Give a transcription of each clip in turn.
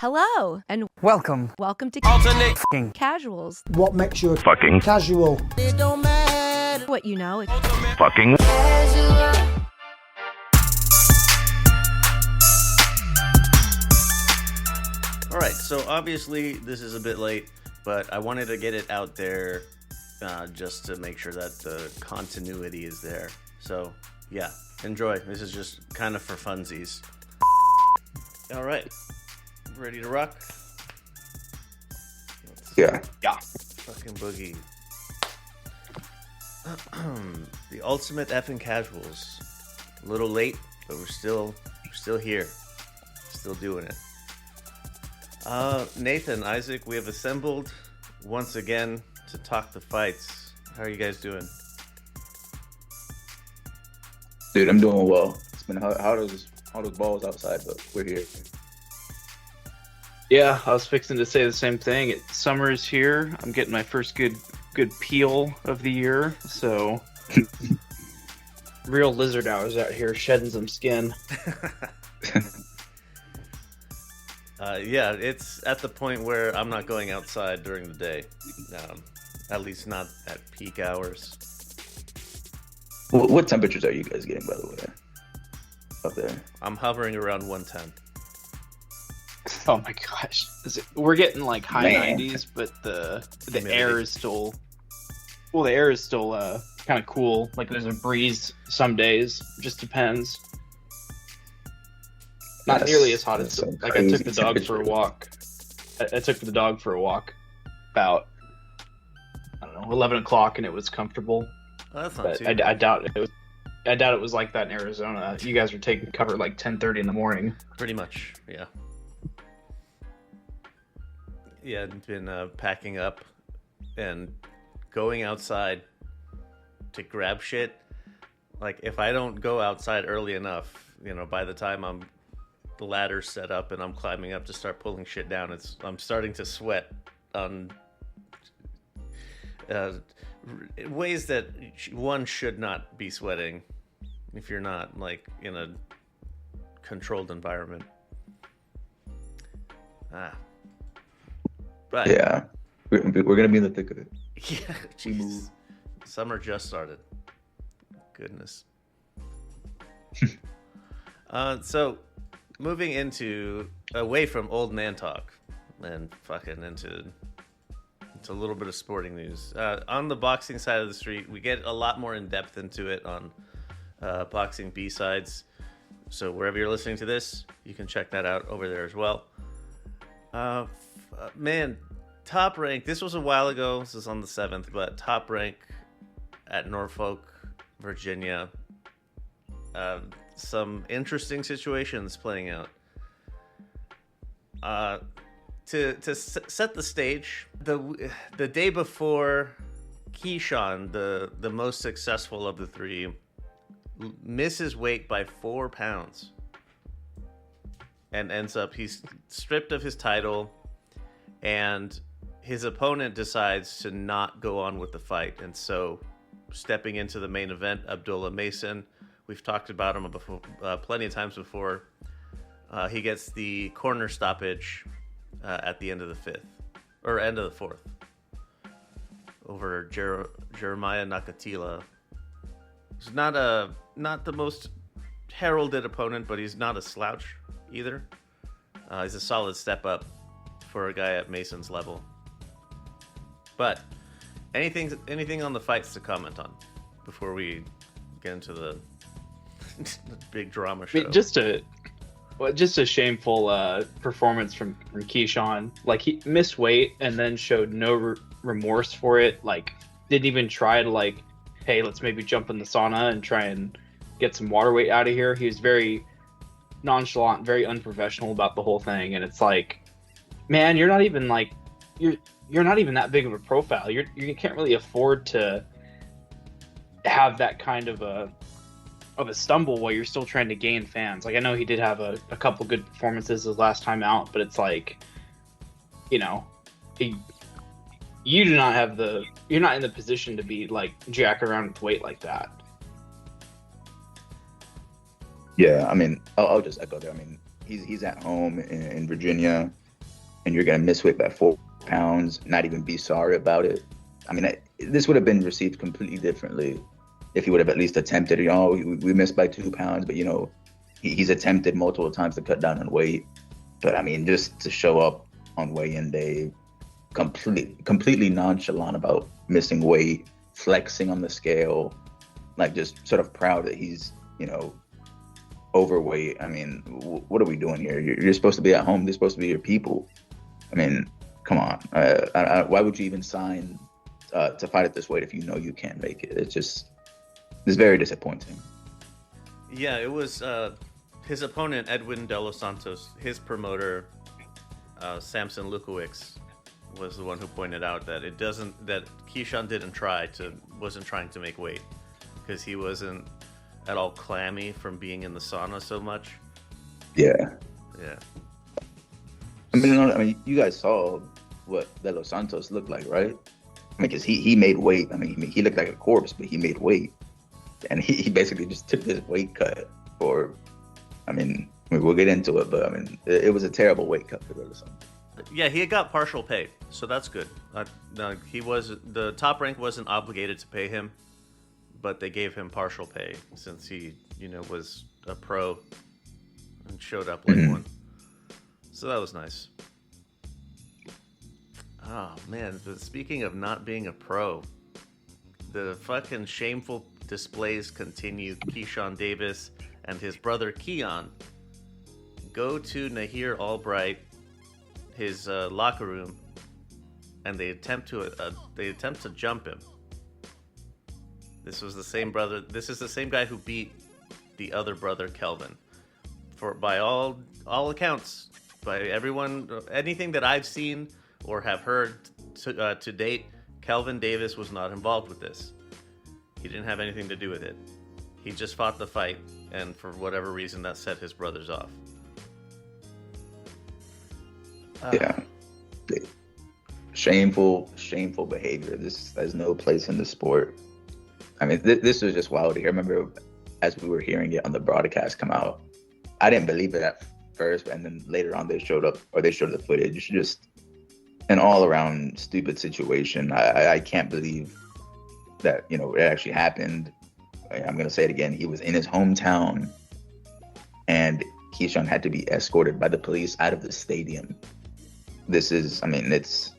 Hello, and Welcome welcome to Alternate f***ing Casuals. What makes you Fucking casual? It don't matter. What you know. fucking Alright, so obviously this is a bit late, but I wanted to get it out there just to make sure that the continuity is there. So, yeah, enjoy. This is just kind of for funsies. Alright, ready to rock? yeah. Fucking boogie. The ultimate effing casuals. A little late, but we're still here. Still doing it. Nathan, Isaac, we have assembled once again to talk the fights. How are you guys doing? Dude, I'm doing well. It's been hot as balls outside, but we're here. Yeah, I was fixing to say the same thing. Summer is here. I'm getting my first good peel of the year, so real lizard hours out here shedding some skin. Yeah, it's at the point where I'm not going outside during the day. At least not at peak hours. What temperatures are you guys getting, by the way, up there? I'm hovering around 110. Oh my gosh. We're getting like high Man. 90s, but the Humidity. air is still kind of cool. Like there's a breeze some days. Just depends. Not That's- nearly as hot as that's some like I took crazy the dog for a temperature. walk. I took the dog for a walk about, I don't know, 11 o'clock, and it was comfortable. Oh, that's not But too I bad. doubt it was. I doubt it was like that in Arizona. You guys were taking cover at like 10:30 in the morning. Pretty much, yeah. Yeah, I've been packing up and going outside to grab shit. Like, if I don't go outside early enough, by the time the ladder's set up and I'm climbing up to start pulling shit down, I'm starting to sweat on ways that one should not be sweating if you're not, like, in a controlled environment. But Yeah, we're gonna be in the thick of it. yeah, jeez. Summer just started. Goodness. So moving away from old man talk and fucking into a little bit of sporting news. On the boxing side of the street, we get a lot more in depth into it on boxing B-sides. So wherever you're listening to this, you can check that out over there as well. Man, Top Rank, this was a while ago, this is on the 7th, but Top Rank at Norfolk, Virginia. Some interesting situations playing out. To set the stage, the day before, Keyshawn, the most successful of the three, misses weight by 4 pounds and he's stripped of his title, and his opponent decides to not go on with the fight. And so stepping into the main event, Abdullah Mason, we've talked about him before, plenty of times before. He gets the corner stoppage at the end of the fifth, or end of the fourth, over Jeremiah Nakatila. He's not the most heralded opponent, but he's not a slouch either. He's a solid step up for a guy at Mason's level. But anything on the fights to comment on before we get into the big drama show? I mean, just a shameful performance from Keyshawn. Like, he missed weight and then showed no remorse for it. Like, didn't even try to, like, hey, let's maybe jump in the sauna and try and get some water weight out of here. He was very nonchalant, very unprofessional about the whole thing. And it's like, man, you're not even like you're not even that big of a profile. You can't really afford to have that kind of a stumble while you're still trying to gain fans. Like, I know he did have a couple good performances his last time out, but it's like, you do not have you're not in the position to be like jack around with weight like that. Yeah, I mean, I'll just echo there. I mean, he's at home in Virginia. and you're gonna miss weight by 4 pounds, not even be sorry about it. I mean, this would have been received completely differently if he would have at least attempted. We missed by 2 pounds, but he's attempted multiple times to cut down on weight. But I mean, just to show up on weigh-in day, completely nonchalant about missing weight, flexing on the scale, like just sort of proud that he's overweight. I mean, what are we doing here? You're supposed to be at home. They're supposed to be your people. I mean, come on. Why would you even sign to fight at this weight if you know you can't make it? It's very disappointing. Yeah, it was his opponent, Edwin De Los Santos, his promoter, Samson Lukowicz, was the one who pointed out that that Keyshawn wasn't trying to make weight because he wasn't at all clammy from being in the sauna so much. Yeah. Yeah. I mean, you guys saw what De Los Santos looked like, right? I mean, because he made weight. I mean, he looked like a corpse, but he made weight. And he basically just took this weight cut for, I mean, we'll get into it, but I mean, it was a terrible weight cut for De Los Santos. Yeah, he got partial pay, so that's good. The Top Rank wasn't obligated to pay him, but they gave him partial pay since he, was a pro and showed up late one. So that was nice. Oh man, but speaking of not being a pro, the fucking shameful displays continue. Keyshawn Davis and his brother Keon go to Nahir Albright, his locker room, and they attempt to jump him. This is the same guy who beat the other brother Kelvin. By all accounts, by everyone, anything that I've seen or have heard to date, Kelvin Davis was not involved with this. He didn't have anything to do with it. He just fought the fight, and for whatever reason, that set his brothers off. Yeah. Shameful behavior. This has no place in the sport. I mean, this was just wild to hear. I remember as we were hearing it on the broadcast come out, I didn't believe it at first, and then later on they showed the footage. Just an all-around stupid situation. I can't believe that it actually happened. I'm gonna say it again. He was in his hometown, and Keyshawn had to be escorted by the police out of the stadium. It's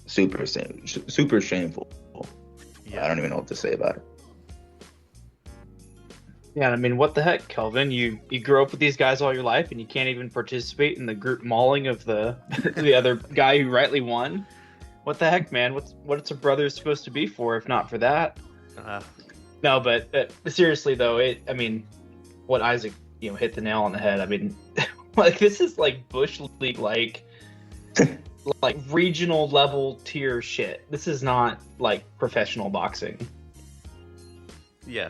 super shameful. Yeah. I don't even know what to say about it. Yeah, I mean, what the heck, Kelvin? You grew up with these guys all your life, and you can't even participate in the group mauling of the other guy who rightly won. What the heck, man? What's a brother supposed to be for if not for that? No, but seriously though, what Isaac hit the nail on the head. I mean, like this is like Bush League like regional level tier shit. This is not like professional boxing. Yeah.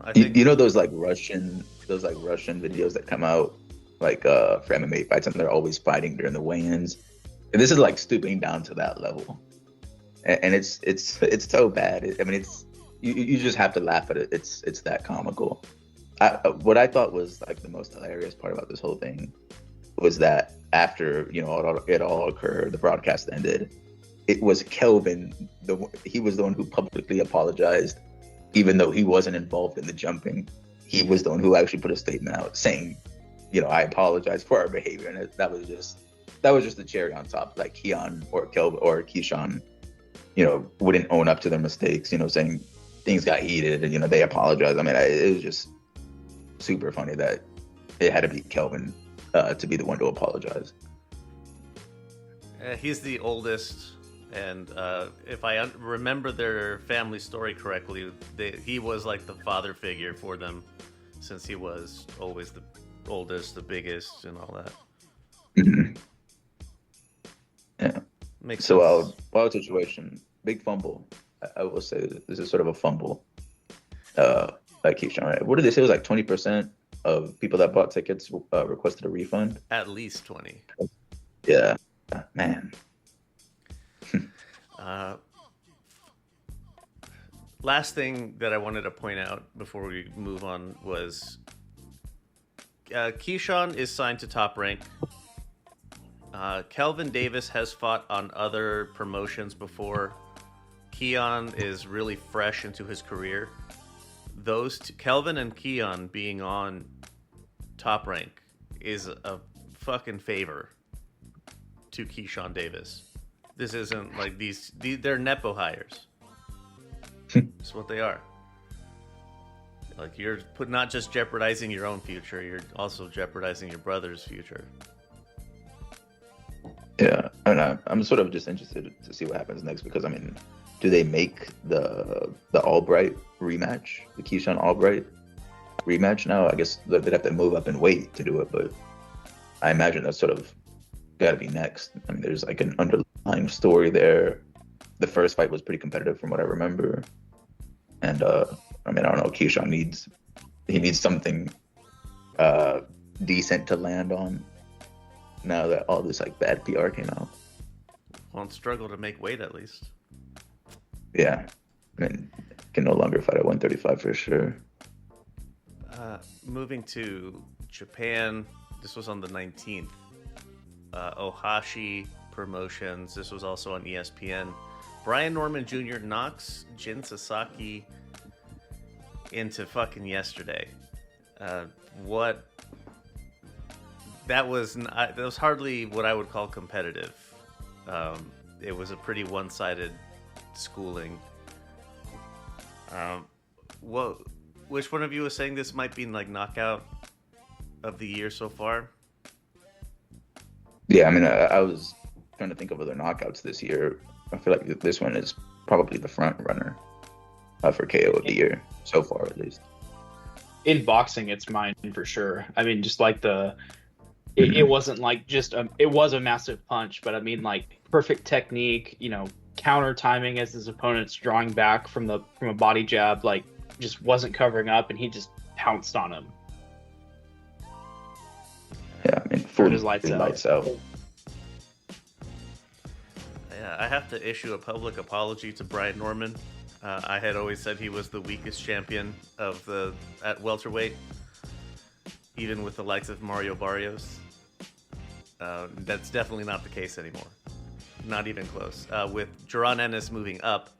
I think those Russian videos that come out for MMA fights, and they're always fighting during the weigh-ins. And this is like stooping down to that level, and it's so bad. You just have to laugh at it. It's that comical. What I thought was like the most hilarious part about this whole thing was that after it all occurred, the broadcast ended. It was Kelvin. He was the one who publicly apologized, even though he wasn't involved in the jumping. He was the one who actually put a statement out saying, I apologize for our behavior, and that was just the cherry on top. Like Keon or Kelvin or Keyshawn, wouldn't own up to their mistakes. Saying things got heated, and they apologized. I mean, it was just super funny that it had to be Kelvin to be the one to apologize. He's the oldest, and if I remember their family story correctly, he was like the father figure for them, since he was always the oldest, the biggest, and all that. Mm-hmm. Yeah. Makes so sense. Wild situation, big fumble. I will say this is sort of a fumble. Like Keyshawn, right? What did they say? It was like 20% of people that bought tickets requested a refund. At least 20. Yeah, man. Last thing that I wanted to point out before we move on was Keyshawn is signed to Top Rank. Kelvin Davis has fought on other promotions before. Keon is really fresh into his career. Those two, Kelvin and Keon being on Top Rank is a fucking favor to Keyshawn Davis. This isn't like they're Nepo hires. That's what they are. Like, you're not just jeopardizing your own future, you're also jeopardizing your brother's future. Yeah, and I'm sort of just interested to see what happens next, because I mean, do they make the Albright rematch, the Keyshawn Albright rematch now? I guess they'd have to move up in weight to do it, but I imagine that's sort of got to be next. I mean, there's like an underlying story there. The first fight was pretty competitive from what I remember, and I mean, I don't know. Keyshawn needs something decent to land on now that all this like bad PR came out. Won't struggle to make weight at least. Yeah, I mean, can no longer fight at 135 for sure. Moving to Japan, this was on the 19th. Ohashi Promotions. This was also on ESPN. Brian Norman Jr. knocks Jin Sasaki into fucking yesterday. What? That was hardly what I would call competitive. It was a pretty one-sided schooling. Which one of you was saying this might be like knockout of the year so far? Yeah, I mean, I was trying to think of other knockouts this year. I feel like this one is probably the front runner for KO of the year so far, at least. In boxing, it's mine for sure. I mean, just like it wasn't like it was a massive punch, but I mean, like, perfect technique, counter timing as his opponent's drawing back from a body jab, like, just wasn't covering up, and he just pounced on him. Yeah, I mean, Turned his lights out. Yeah, I have to issue a public apology to Brian Norman. I had always said he was the weakest champion at welterweight, even with the likes of Mario Barrios. That's definitely not the case anymore. Not even close. With Jaron Ennis moving up,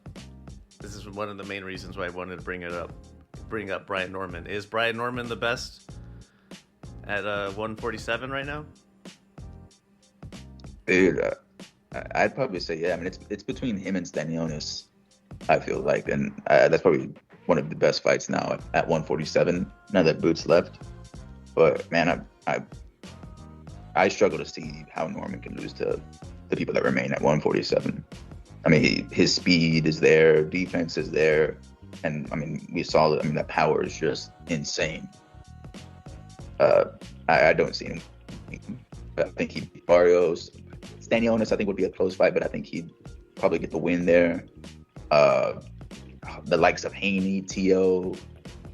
this is one of the main reasons why I wanted to bring up Brian Norman. Is Brian Norman the best at 147 right now? Dude, I'd probably say yeah. I mean, it's between him and Stanionis, I feel like, and that's probably one of the best fights now at 147. Now that Boots left, but man, I struggle to see how Norman can lose to the people that remain at 147. I mean, his speed is there, defense is there, and I mean, we saw that. I mean, that power is just insane. I don't see him. I think he beat Barrios. Stanionis, I think, would be a close fight, but I think he'd probably get the win there. The likes of Haney, Tio,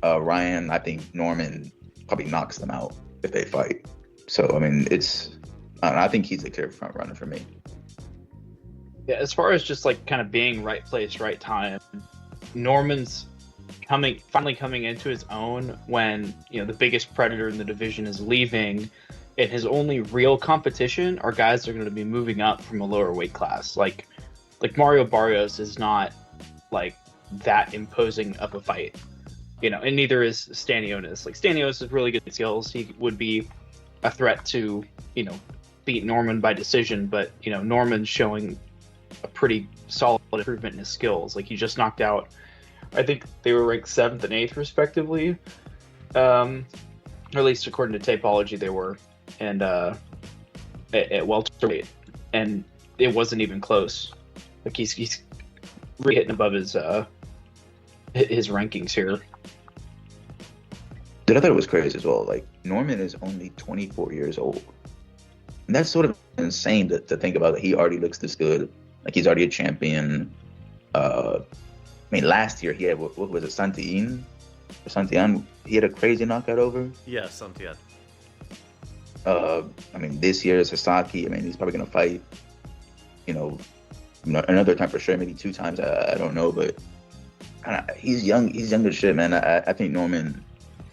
Ryan, I think Norman probably knocks them out if they fight. So, I mean, I think he's a clear front runner for me. Yeah, as far as just like kind of being right place, right time, Norman's finally coming into his own when, the biggest predator in the division is leaving, and his only real competition are guys that are going to be moving up from a lower weight class. Like Mario Barrios is not like that imposing of a fight, and neither is Stanionis. Like, Stanionis has really good skills. He would be a threat to, beat Norman by decision, but, Norman's showing a pretty solid improvement in his skills. Like, he just knocked out, I think they were ranked 7th and 8th respectively, or at least according to Tapology they were, and at welterweight, and it wasn't even close. Like, he's really hitting above his rankings here. Dude, I thought it was crazy as well. Like, Norman is only 24 years old. And that's sort of insane to think about, that he already looks this good. Like, he's already a champion. I mean, last year he had, what was it, Santian? He had a crazy knockout over. Yeah, Santian. I mean, this year is Sasaki. I mean, he's probably going to fight, another time for sure, maybe 2 times. I don't know, but he's young. He's young as shit, man. I think Norman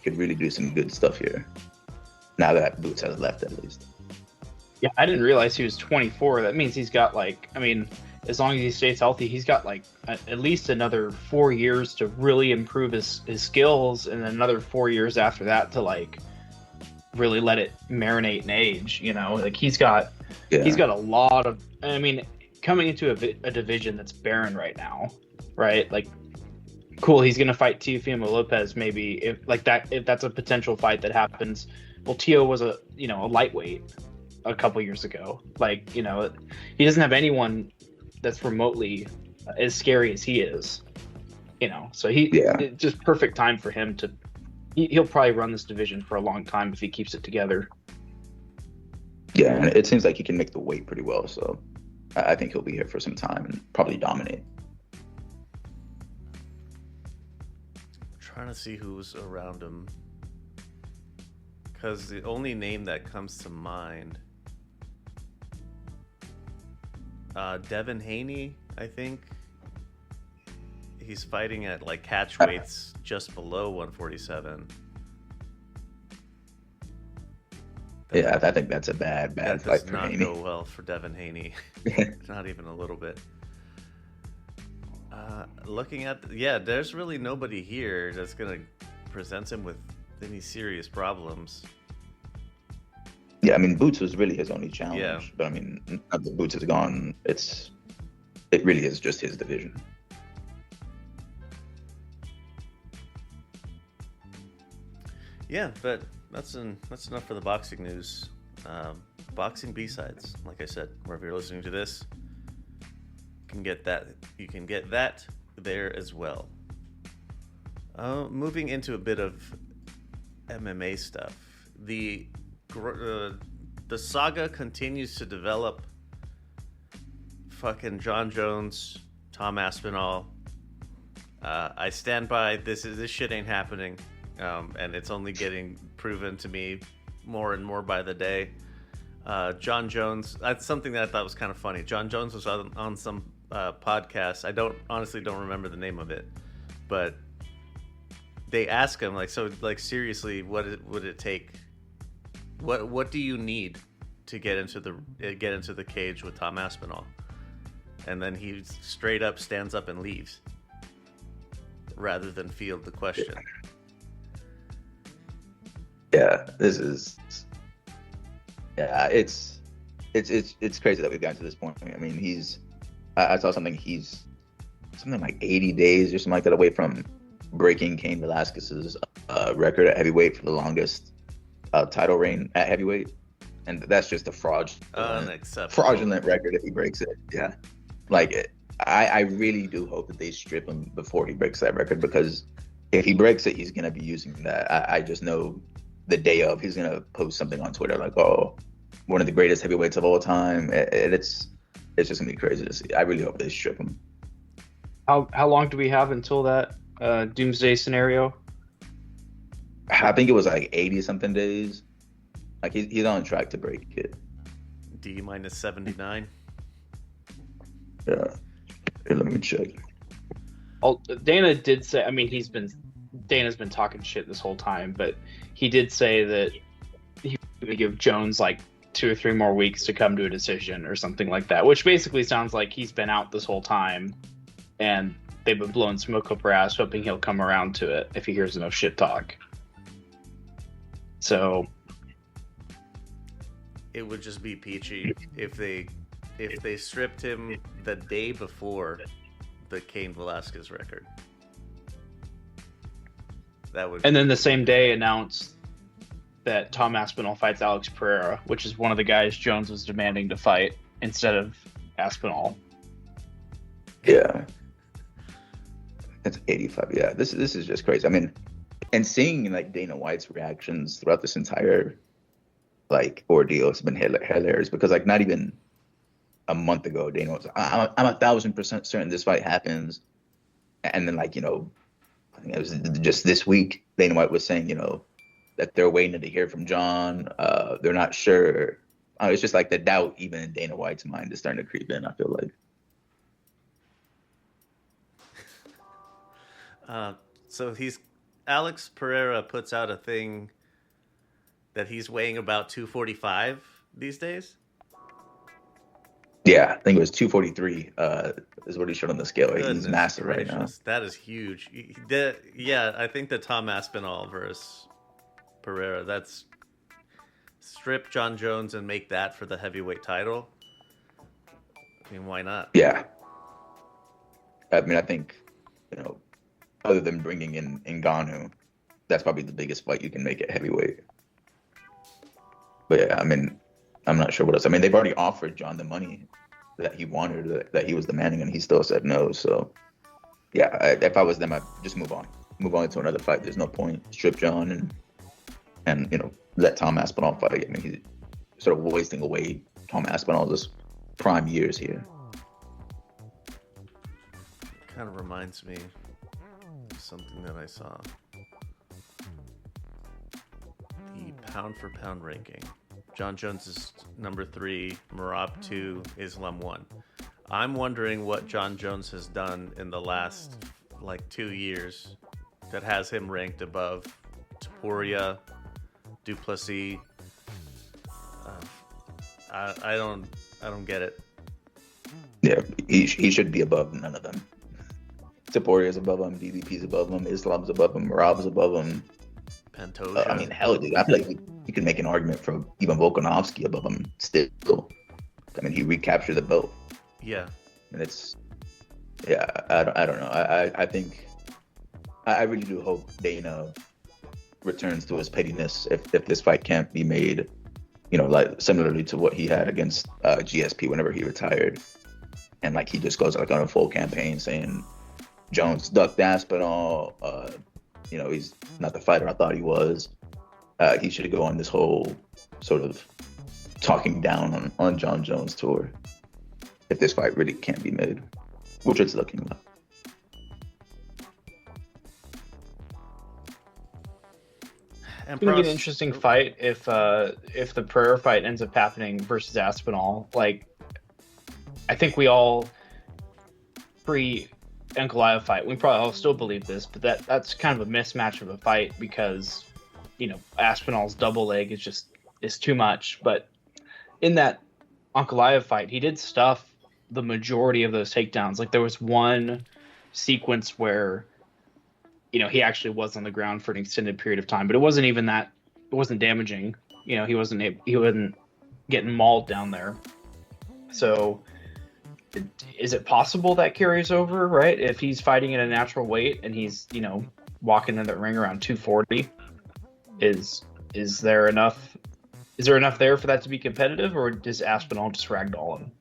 could really do some good stuff here. Now that Boots has left, at least. Yeah, I didn't realize he was 24. That means he's got like, I mean, as long as he stays healthy, he's got like at least another 4 years to really improve his skills, and then another 4 years after that to like really let it marinate in age. You know, like he's got a lot of. I mean, coming into a division that's barren right now, right? Like, cool, he's gonna fight Teofimo Lopez maybe if that's a potential fight that happens. Well, Tio was a lightweight a couple years ago. Like, he doesn't have anyone that's remotely as scary as he is. So it's just perfect time for him to. He'll probably run this division for a long time if he keeps it together. Yeah, and it seems like he can make the weight pretty well. So I think he'll be here for some time and probably dominate. Trying to see who's around him, because the only name that comes to mind, Devin Haney, I think. He's fighting at like catch weights just below 147. Yeah, I think that's a bad that fight does for not Haney. go well for Devin Haney. Not even a little bit. Looking at there's really nobody here that's gonna present him with any serious problems. Yeah, I mean, Boots was really his only challenge. Yeah. But I mean, now that Boots is gone, it really is just his division. Yeah, but that's enough for the boxing news. Boxing B-sides, like I said, wherever you're listening to this, you can get that there as well. Moving into a bit of MMA stuff, the saga continues to develop. Fucking John Jones, Tom Aspinall. I stand by this shit ain't happening, and it's only getting proven to me more and more by the day. John Jones, that's something that I thought was kind of funny. John Jones was on some podcast. I honestly don't remember the name of it, but they ask him seriously, what would it take? What do you need to get into the cage with Tom Aspinall? And then he straight up stands up and leaves, rather than field the question. Yeah, it's crazy that we've gotten to this point. I mean, I saw he's something like 80 days or something like that away from breaking Cain Velasquez's record at heavyweight for the longest title reign at heavyweight, and that's just a fraudulent record if he breaks it. Yeah, I really do hope that they strip him before he breaks that record, because if he breaks it, he's gonna be using that. I just know the day of, he's gonna post something on Twitter like, "Oh, one of the greatest heavyweights of all time." It's just gonna be crazy to see. I really hope they strip him. How long do we have until that doomsday scenario? I think it was like 80 something days. Like he's on track to break it. D minus 79. Yeah. Here, let me check. Dana did say, I mean, Dana's been talking shit this whole time, but he did say that he would give Jones like 2 or 3 more weeks to come to a decision or something like that, which basically sounds like he's been out this whole time and they've been blowing smoke up her ass, hoping he'll come around to it if he hears enough shit talk. So it would just be peachy if they stripped him the day before the Cain Velasquez record. And then the same day announced that Tom Aspinall fights Alex Pereira, which is one of the guys Jones was demanding to fight instead of Aspinall. Yeah. That's 85. Yeah, this is just crazy. I mean, and seeing like Dana White's reactions throughout this entire ordeal has been hilarious, because like not even a month ago, Dana was, I'm 1,000% certain this fight happens, and then I think it was just this week, Dana White was saying that they're waiting to hear from John. They're not sure. It's just like the doubt even in Dana White's mind is starting to creep in, I feel like. So Alex Pereira puts out a thing that he's weighing about 245 these days. Yeah, I think it was 243. Is what he showed on the scale. He's Goodness massive right now. gracious, that is huge. Yeah, I think the Tom Aspinall versus Pereira. That's strip John Jones and make that for the heavyweight title. I mean, why not? Yeah, I mean, I think other than bringing in Ngannou, that's probably the biggest fight you can make at heavyweight. But yeah, I mean, I'm not sure what else. I mean, they've already offered John the money that he wanted, that he was demanding, and he still said no. So yeah, if I was them, I'd just move on to another fight. There's no point. Strip John and let Tom Aspinall fight. I mean, he's sort of wasting away Tom Aspinall's prime years here. Kind of reminds me of something that I saw. The pound for pound ranking. John Jones is number 3, Merab 2, Islam 1. I'm wondering what John Jones has done in the last 2 years that has him ranked above Topuria, Duplessis. I don't get it. Yeah, he should be above none of them. Topuria's above him, DDP's above him, Islam's above him, Merab's above him. Pantoja. I mean, hell, dude, I feel like you can make an argument for even Volkanovski above him still. I mean, he recaptured the belt. Yeah. And I don't know. I think I really do hope Dana returns to his pettiness if this fight can't be made, like similarly to what he had against GSP whenever he retired. And he just goes on a full campaign saying Jones ducked Aspinall, he's not the fighter I thought he was. He should go on this whole sort of talking down on John Jones tour if this fight really can't be made, which it's looking like. It's gonna be an interesting fight if the Pereira fight ends up happening versus Aspinall. I think we all pre-Ankalaev fight, we probably all still believe this, but that's kind of a mismatch of a fight because Aspinall's double leg is too much. But in that Ankalaev fight, he did stuff the majority of those takedowns. There was one sequence where he actually was on the ground for an extended period of time, but it wasn't even that. It wasn't damaging. He wasn't getting mauled down there. So is it possible that carries over, right? If he's fighting at a natural weight and he's walking in the ring around 240, is there enough there for that to be competitive, or does Aspinall just ragdoll him?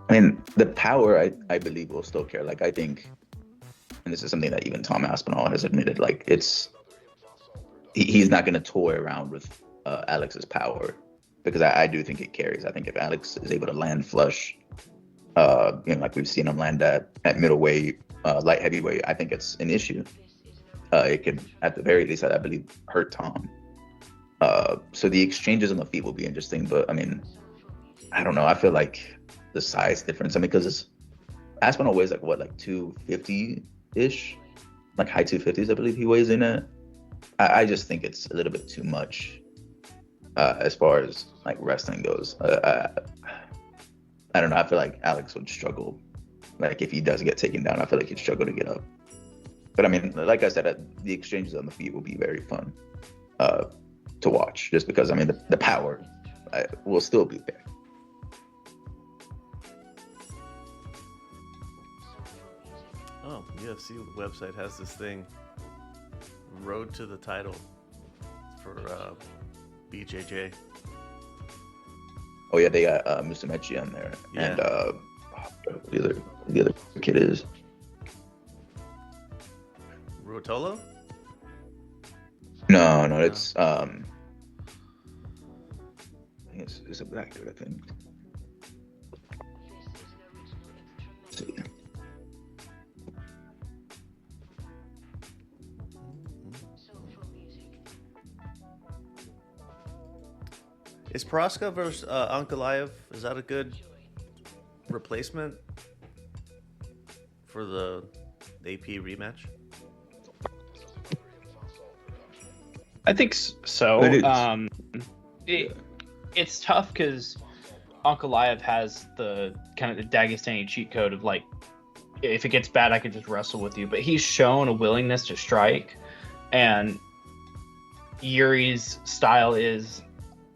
I mean, the power I believe will still carry. I think, and this is something that even Tom Aspinall has admitted, he's not going to toy around with Alex's power, because I do think it carries. I think if Alex is able to land flush, like we've seen him land at middleweight, light heavyweight, I think it's an issue. It could, at the very least, I believe, hurt Tom. So the exchanges on the feet will be interesting, but I mean, I don't know. I feel like the size difference. I mean, because Aspinall weighs 250-ish, high 250s, I believe he weighs in at. I just think it's a little bit too much as far as wrestling goes. I don't know. I feel like Alex would struggle. If he does get taken down, I feel like he'd struggle to get up. But I mean, like I said, the exchanges on the feet will be very fun to watch, just because I mean the power will still be there. Oh, UFC website has this thing, Road to the Title for BJJ. Oh yeah, they got Musumeci on there, Yeah. and the other kid is Ruotolo? no, it's I think it's a black dude, I think. Let's see. Is Proska versus Ankalaev, is that a good replacement for the AP rematch? I think so. It is. It's tough because Ankalaev has the kind of the Dagestani cheat code of like, if it gets bad, I can just wrestle with you. But he's shown a willingness to strike, and Yuri's style is,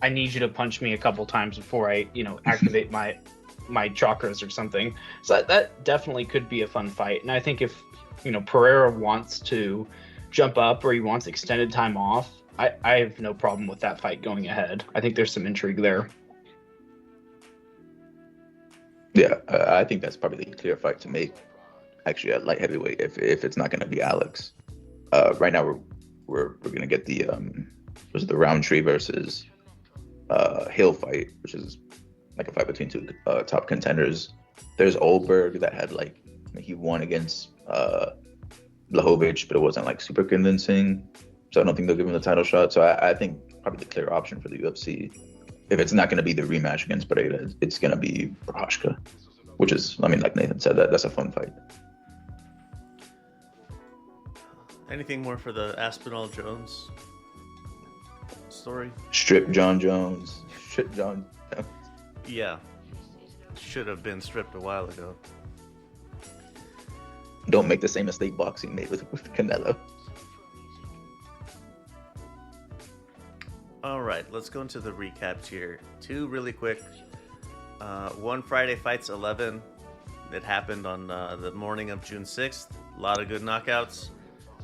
I need you to punch me a couple times before I, activate my chakras or something. So that definitely could be a fun fight. And I think if, Pereira wants to jump up or he wants extended time off, I have no problem with that fight going ahead. I think there's some intrigue there. Yeah, I think that's probably the clear fight to make. Actually, at light heavyweight, if it's not going to be Alex. Right now we're going to get the the Rountree versus Hill fight, which is like a fight between two top contenders. There's Oldberg that had he won against Blachowicz, but it wasn't like super convincing. So I don't think they'll give him the title shot. So I think probably the clear option for the UFC, if it's not going to be the rematch against Pereira, it's going to be Prochazka, which is, like Nathan said, that's a fun fight. Anything more for the Aspinall Jones story? Strip John Jones. Strip John Jones. Yeah. Should have been stripped a while ago. Don't make the same mistake boxing made with Canelo. All right, let's go into the recaps here. Two really quick. One Friday Fights 11 that happened on the morning of June 6th. A lot of good knockouts.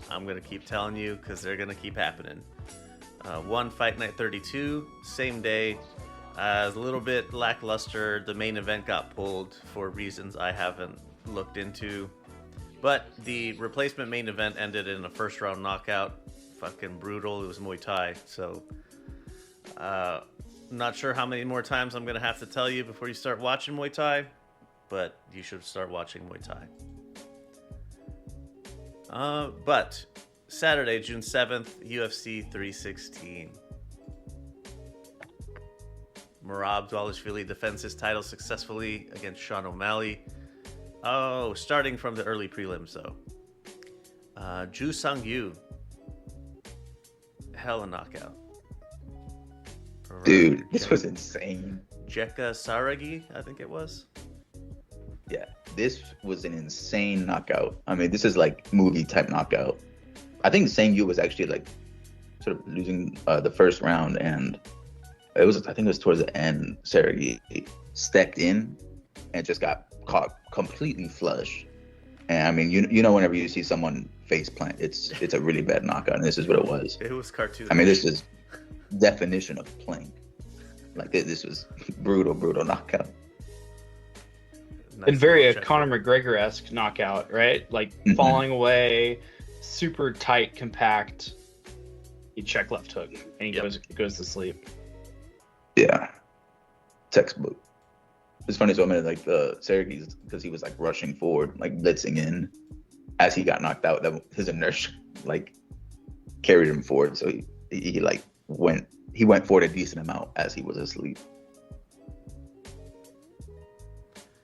I'm going to keep telling you because they're going to keep happening. One Fight Night 32, same day. A little bit lackluster. The main event got pulled for reasons I haven't looked into. But the replacement main event ended in a first round knockout. Fucking brutal. It was Muay Thai. So, not sure how many more times I'm going to have to tell you before you start watching Muay Thai. But you should start watching Muay Thai. But Saturday, June 7th, UFC 316. Merab Dvalishvili defends his title successfully against Sean O'Malley. Oh, starting from the early prelims, though. Ju Sang-yu. Hella knockout. Dude, this was insane. Jekka Saragi, I think it was. Yeah, this was an insane knockout. This is like movie type knockout. I think Sang-yu was actually sort of losing the first round, and I think it was towards the end. Saragi stepped in and just got caught completely flush. And whenever you see someone face plant, it's a really bad knockout, and this is what it was. It was cartoon. This is definition of plank. This was brutal knockout. Nice And very little Conor McGregor-esque knockout, right? Falling away, super tight, compact. You check left hook, and he goes to sleep. Yeah, textbook. It's funny, so the Syracuse, because he was rushing forward, blitzing in as he got knocked out. That his inertia carried him forward, so he went forward a decent amount as he was asleep.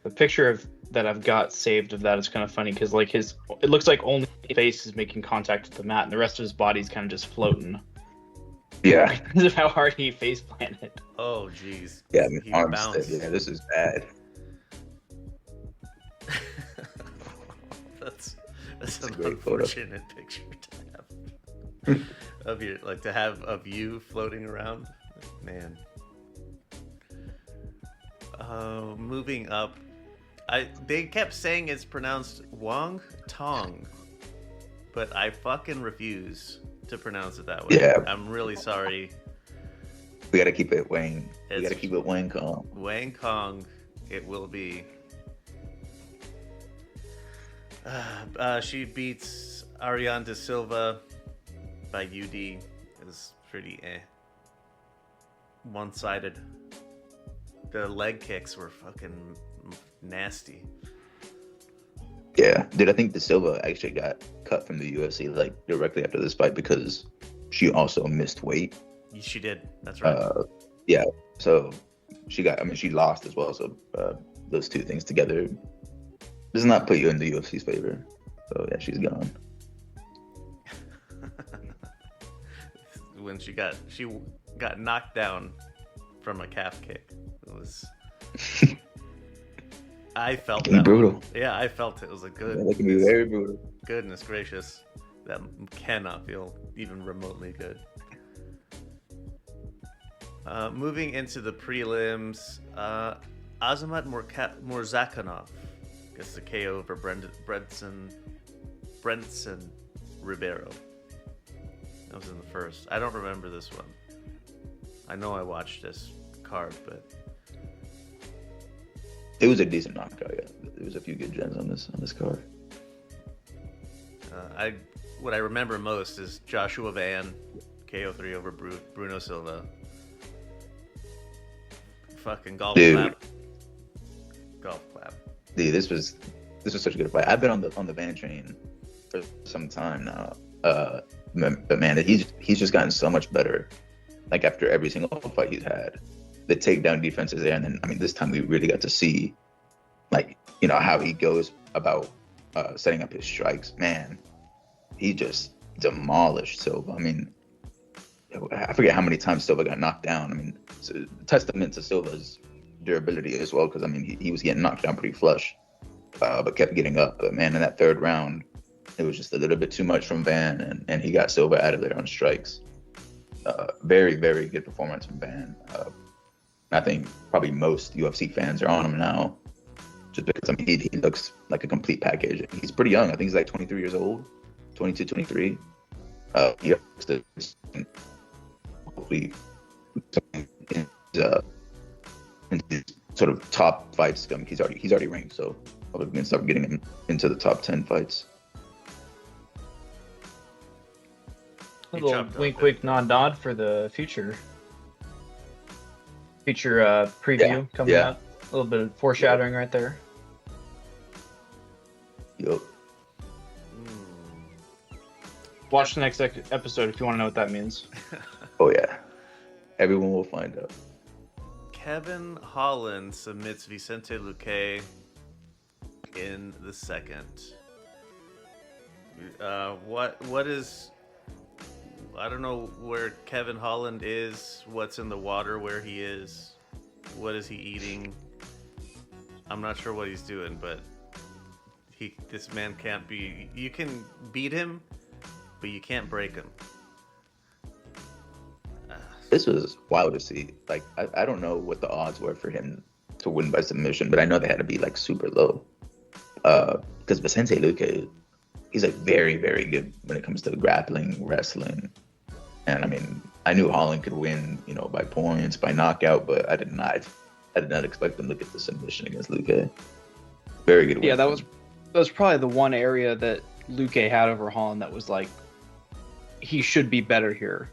The picture that I've got saved of that is kind of funny because it looks like only his face is making contact with the mat, and the rest of his body's kind of just floating. Yeah, Because of how hard he face planted. Oh, jeez. Yeah, He arms bounced. stiff. Yeah, this is bad. That's It's a an great photo. unfortunate picture to have of your of you floating around, man. Moving up, they kept saying it's pronounced Wang Tong, but I fucking refuse to pronounce it that way. Yeah. I'm really sorry. We gotta keep it Wang. We It's- gotta keep it Wang Kong. Wang Kong, it will be. She beats Ariane de Silva by UD. It was pretty one-sided. The leg kicks were fucking nasty. Yeah, dude, I think De Silva actually got cut from the UFC directly after this fight because she also missed weight. She did. That's right. Yeah, so she lost as well. So those two things together does not put you in the UFC's favor. So yeah, she's gone. When she got knocked down from a calf kick. It was I felt It can be that brutal. one. Yeah, I felt it was a good. Yeah, they can be very brutal. Goodness gracious, that cannot feel even remotely good. Moving into the prelims, Azamat Morzakhanov gets the KO over Brenson Ribeiro. That was in the first. I don't remember this one. I know I watched this card, but It was a decent knockout. Yeah, there was a few good gems on this card. what I remember most is Joshua Van KO3 over Bruno Silva. Fucking golf clap. Golf clap. Dude, this was such a good fight. I've been on the Van train for some time now. But man, he's just gotten so much better. Like after every single fight he's had, the takedown defense is there, and then I mean this time we really got to see, like, you know, how he goes about setting up his strikes. Man, he just demolished Silva. I mean, I forget how many times Silva got knocked down. I mean, it's a testament to Silva's durability as well, because I mean he was getting knocked down pretty flush, but kept getting up. But man, in that third round, it was just a little bit too much from Van, and he got Silva out of there on strikes. Very, very good performance from Van. I think probably most UFC fans are on him now, just because I mean he looks like a complete package. He's pretty young. I think he's like 23 years old, 22, 23. He has to hopefully in his sort of top fights. I mean, he's already ranked, so probably gonna start getting him into the top 10 fights. A little wink, nod for the future preview coming up. A little bit of foreshadowing right there. Yup. Watch the next episode if you want to know what that means. Oh yeah, everyone will find out. Kevin Holland submits Vicente Luque in the second. What is? I don't know where Kevin Holland is. What's in the water where he is? What is he eating? I'm not sure what he's doing, but this man can't be. You can beat him, but you can't break him. This was wild to see. Like, I don't know what the odds were for him to win by submission, but I know they had to be like super low. Because Vicente Luque, he's like very, very good when it comes to grappling, wrestling. And I mean, I knew Holland could win, you know, by points, by knockout, but I did not expect them to get the submission against Luque. Very good win. Yeah, that was probably the one area that Luque had over Holland that was like, he should be better here.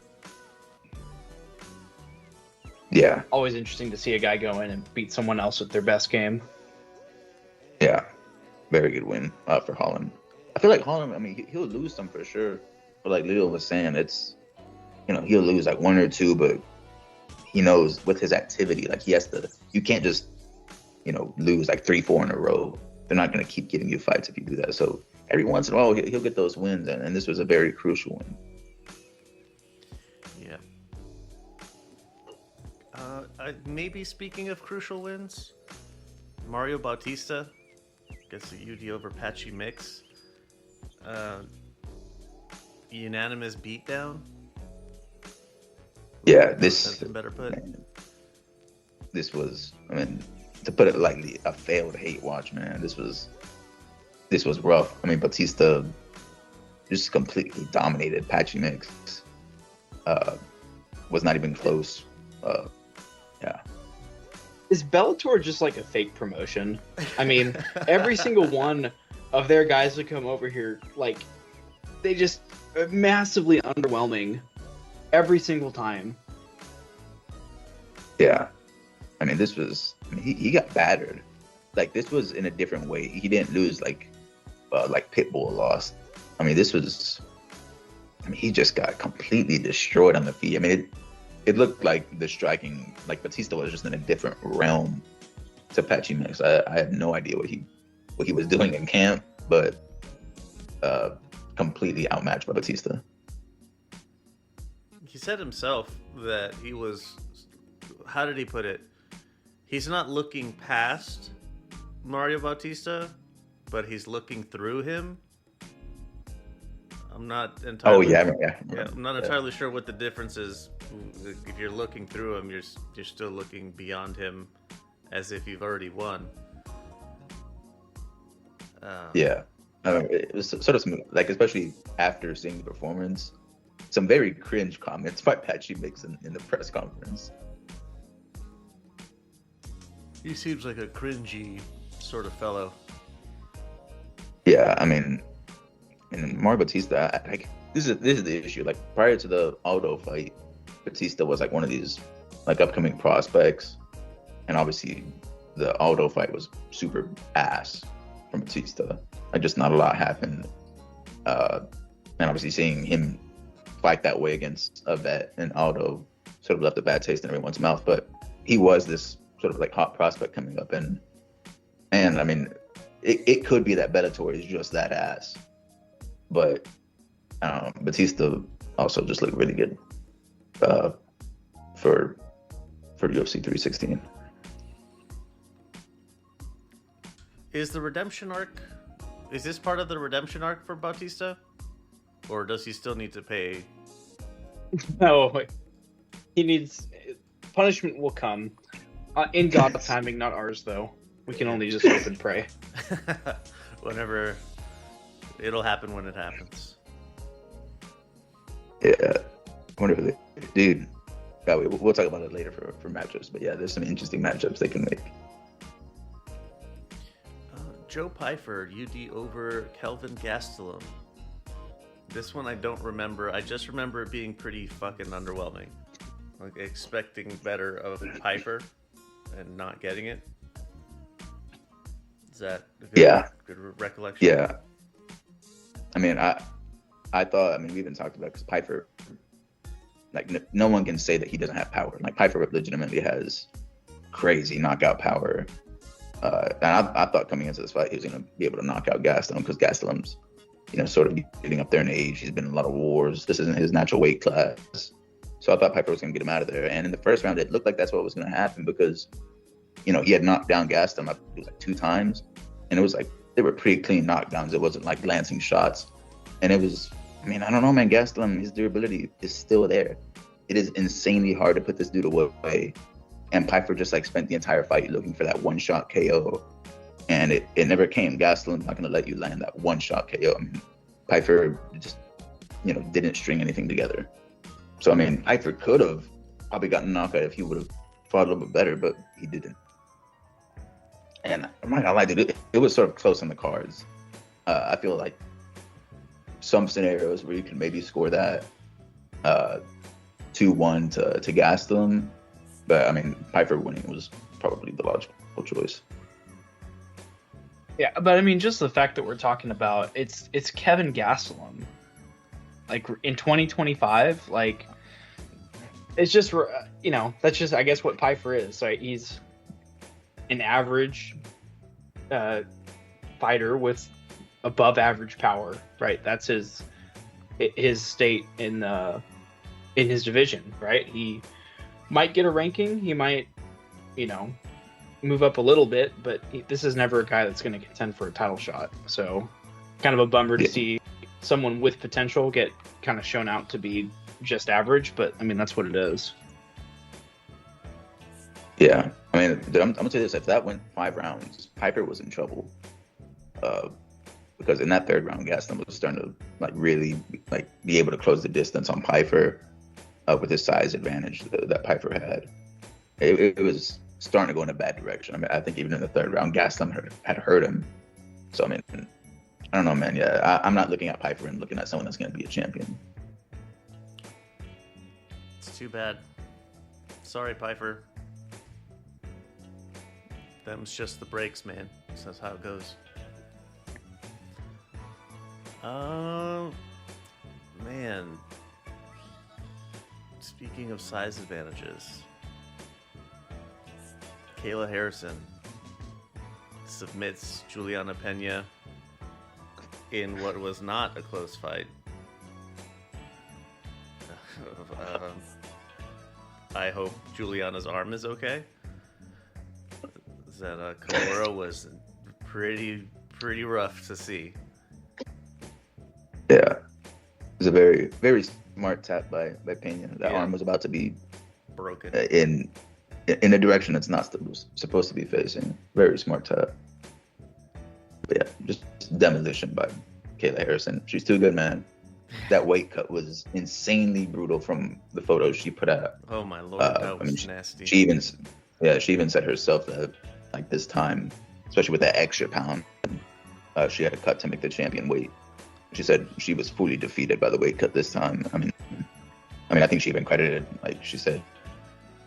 Yeah. Always interesting to see a guy go in and beat someone else with their best game. Yeah. Very good win for Holland. I feel like Holland, I mean, he'll lose some for sure. But like Leo was saying, it's, you know, he'll lose like one or two, but he knows with his activity, like he has to, you can't just, you know, lose like 3-4 in a row. They're not going to keep giving you fights if you do that. So every once in a while, he'll get those wins. And this was a very crucial win. Yeah. Maybe speaking of crucial wins, Mario Bautista gets the UD over Patchy Mix. Unanimous beatdown. Yeah, this better put. Man, this was, I mean, to put it lightly, a failed hate watch, man. This was rough. I mean, Batista just completely dominated Patchy Mix. Was not even close. Yeah. Is Bellator just like a fake promotion? I mean, every single one of their guys that come over here, like, they just massively underwhelming every single time. Yeah. I mean, he got battered. Like, this was in a different way. He didn't lose like Pitbull lost. I mean, he just got completely destroyed on the feet. I mean, it looked like the striking, like Batista was just in a different realm to Patchy Mix. I have no idea what he was doing in camp, but completely outmatched by Batista. He said himself that he was, how did he put it? He's not looking past Mario Bautista, but he's looking through him. I'm not entirely. Oh yeah. I'm not entirely sure what the difference is. If you're looking through him, you're still looking beyond him, as if you've already won. Yeah. It was sort of smooth, like especially after seeing the performance, some very cringe comments by Patchy makes in the press conference. He seems like a cringy sort of fellow. Yeah, I mean, and Mario Batista, like this is the issue. Like prior to the Aldo fight, Batista was like one of these like upcoming prospects, and obviously the Aldo fight was super ass from Batista. Like just not a lot happened, and obviously seeing him fight that way against a vet and Aldo sort of left a bad taste in everyone's mouth. But he was this sort of like hot prospect coming up, and I mean, it could be that Bellator is just that ass, but Batista also just looked really good for UFC 316. Is the redemption arc? Is this part of the redemption arc for Bautista, or does he still need to pay? No, he needs punishment will come in God's timing, not ours. Though we can only just hope and pray. Whenever it'll happen when it happens. Yeah, wonderful, dude. God, we'll talk about it later for matchups, but yeah, there's some interesting matchups they can make. Joe Pyfer, UD over Kelvin Gastelum. This one I don't remember. I just remember it being pretty fucking underwhelming. Like expecting better of Pyfer and not getting it. Is that a good recollection? Yeah. I mean, I thought, we even talked about it because Pyfer, like no one can say that he doesn't have power. Like Pyfer legitimately has crazy knockout power. And I thought coming into this fight he was going to be able to knock out Gastelum because Gastelum's, sort of getting up there in age. He's been in a lot of wars. This isn't his natural weight class. So I thought Pyfer was going to get him out of there. And in the first round, it looked like that's what was going to happen because, he had knocked down Gastelum, it was like 2 times. And it was like, they were pretty clean knockdowns. It wasn't like glancing shots. And it was, I don't know, man, Gastelum, his durability is still there. It is insanely hard to put this dude away. And Pyfer just like spent the entire fight looking for that one-shot KO. And it never came. Gastelum's not going to let you land that one-shot KO. Pyfer just, didn't string anything together. So, Pyfer could have probably gotten a knockout if he would have fought a little bit better, but he didn't. And I'm not gonna lie, dude, it was sort of close on the cards. I feel like some scenarios where you can maybe score that 2-1 to Gastelum, but Pyfer winning was probably the logical choice. Yeah, but just the fact that we're talking about it's Kevin Gastelum, like in 2025, like it's just that's just I guess what Pyfer is. Right, he's an average fighter with above average power. Right, that's his state in his division. Right, he might get a ranking. He might, move up a little bit, but this is never a guy that's going to contend for a title shot. So kind of a bummer to see someone with potential get kind of shown out to be just average, but that's what it is. Yeah. I'm going to say this, if that went 5 rounds, Pyfer was in trouble. Because in that 3rd round, Gastelum was starting to really be able to close the distance on Pyfer with his size advantage that Pyfer had. It was starting to go in a bad direction. I think even in the 3rd round, Gastelum had hurt him. So, I don't know, man. Yeah, I'm not looking at Pyfer and looking at someone that's going to be a champion. It's too bad. Sorry, Pyfer. Them's just the breaks, man. That's how it goes. Man. Speaking of size advantages, Kayla Harrison submits Juliana Pena in what was not a close fight. I hope Juliana's arm is okay. That Kimura was pretty rough to see. Yeah, it was a very very smart tap by Pena. That Yeah. arm was about to be Broken. in a direction it's not supposed to be facing. Very smart tap. But yeah, just demolition by Kayla Harrison. She's too good, man. That weight cut was insanely brutal from the photos she put out. Oh my lord, that was nasty. She even said herself that like this time, especially with that extra pound, she had to cut to make the champion weight. She said she was fully defeated by the weight cut this time. I mean, I think she even credited, like she said,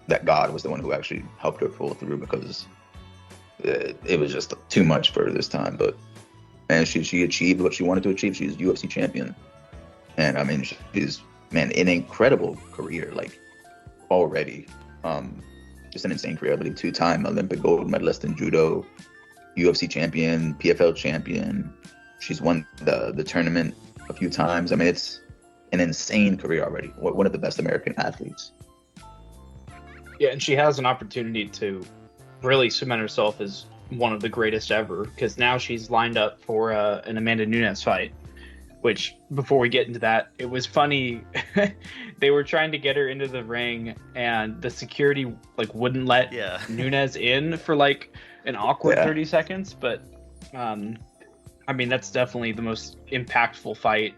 that God was the one who actually helped her pull through because it was just too much for her this time. But man, she achieved what she wanted to achieve. She's UFC champion, and I mean, she's an incredible career, like already. Just an insane career. I believe 2-time Olympic gold medalist in judo, UFC champion, PFL champion. She's won the tournament a few times. I mean, it's an insane career already. One of the best American athletes. Yeah, and she has an opportunity to really cement herself as one of the greatest ever, because now she's lined up for an Amanda Nunes fight. Which, before we get into that, it was funny. They were trying to get her into the ring, and the security like wouldn't let Nunes in for like an awkward 30 seconds. But I mean, that's definitely the most impactful fight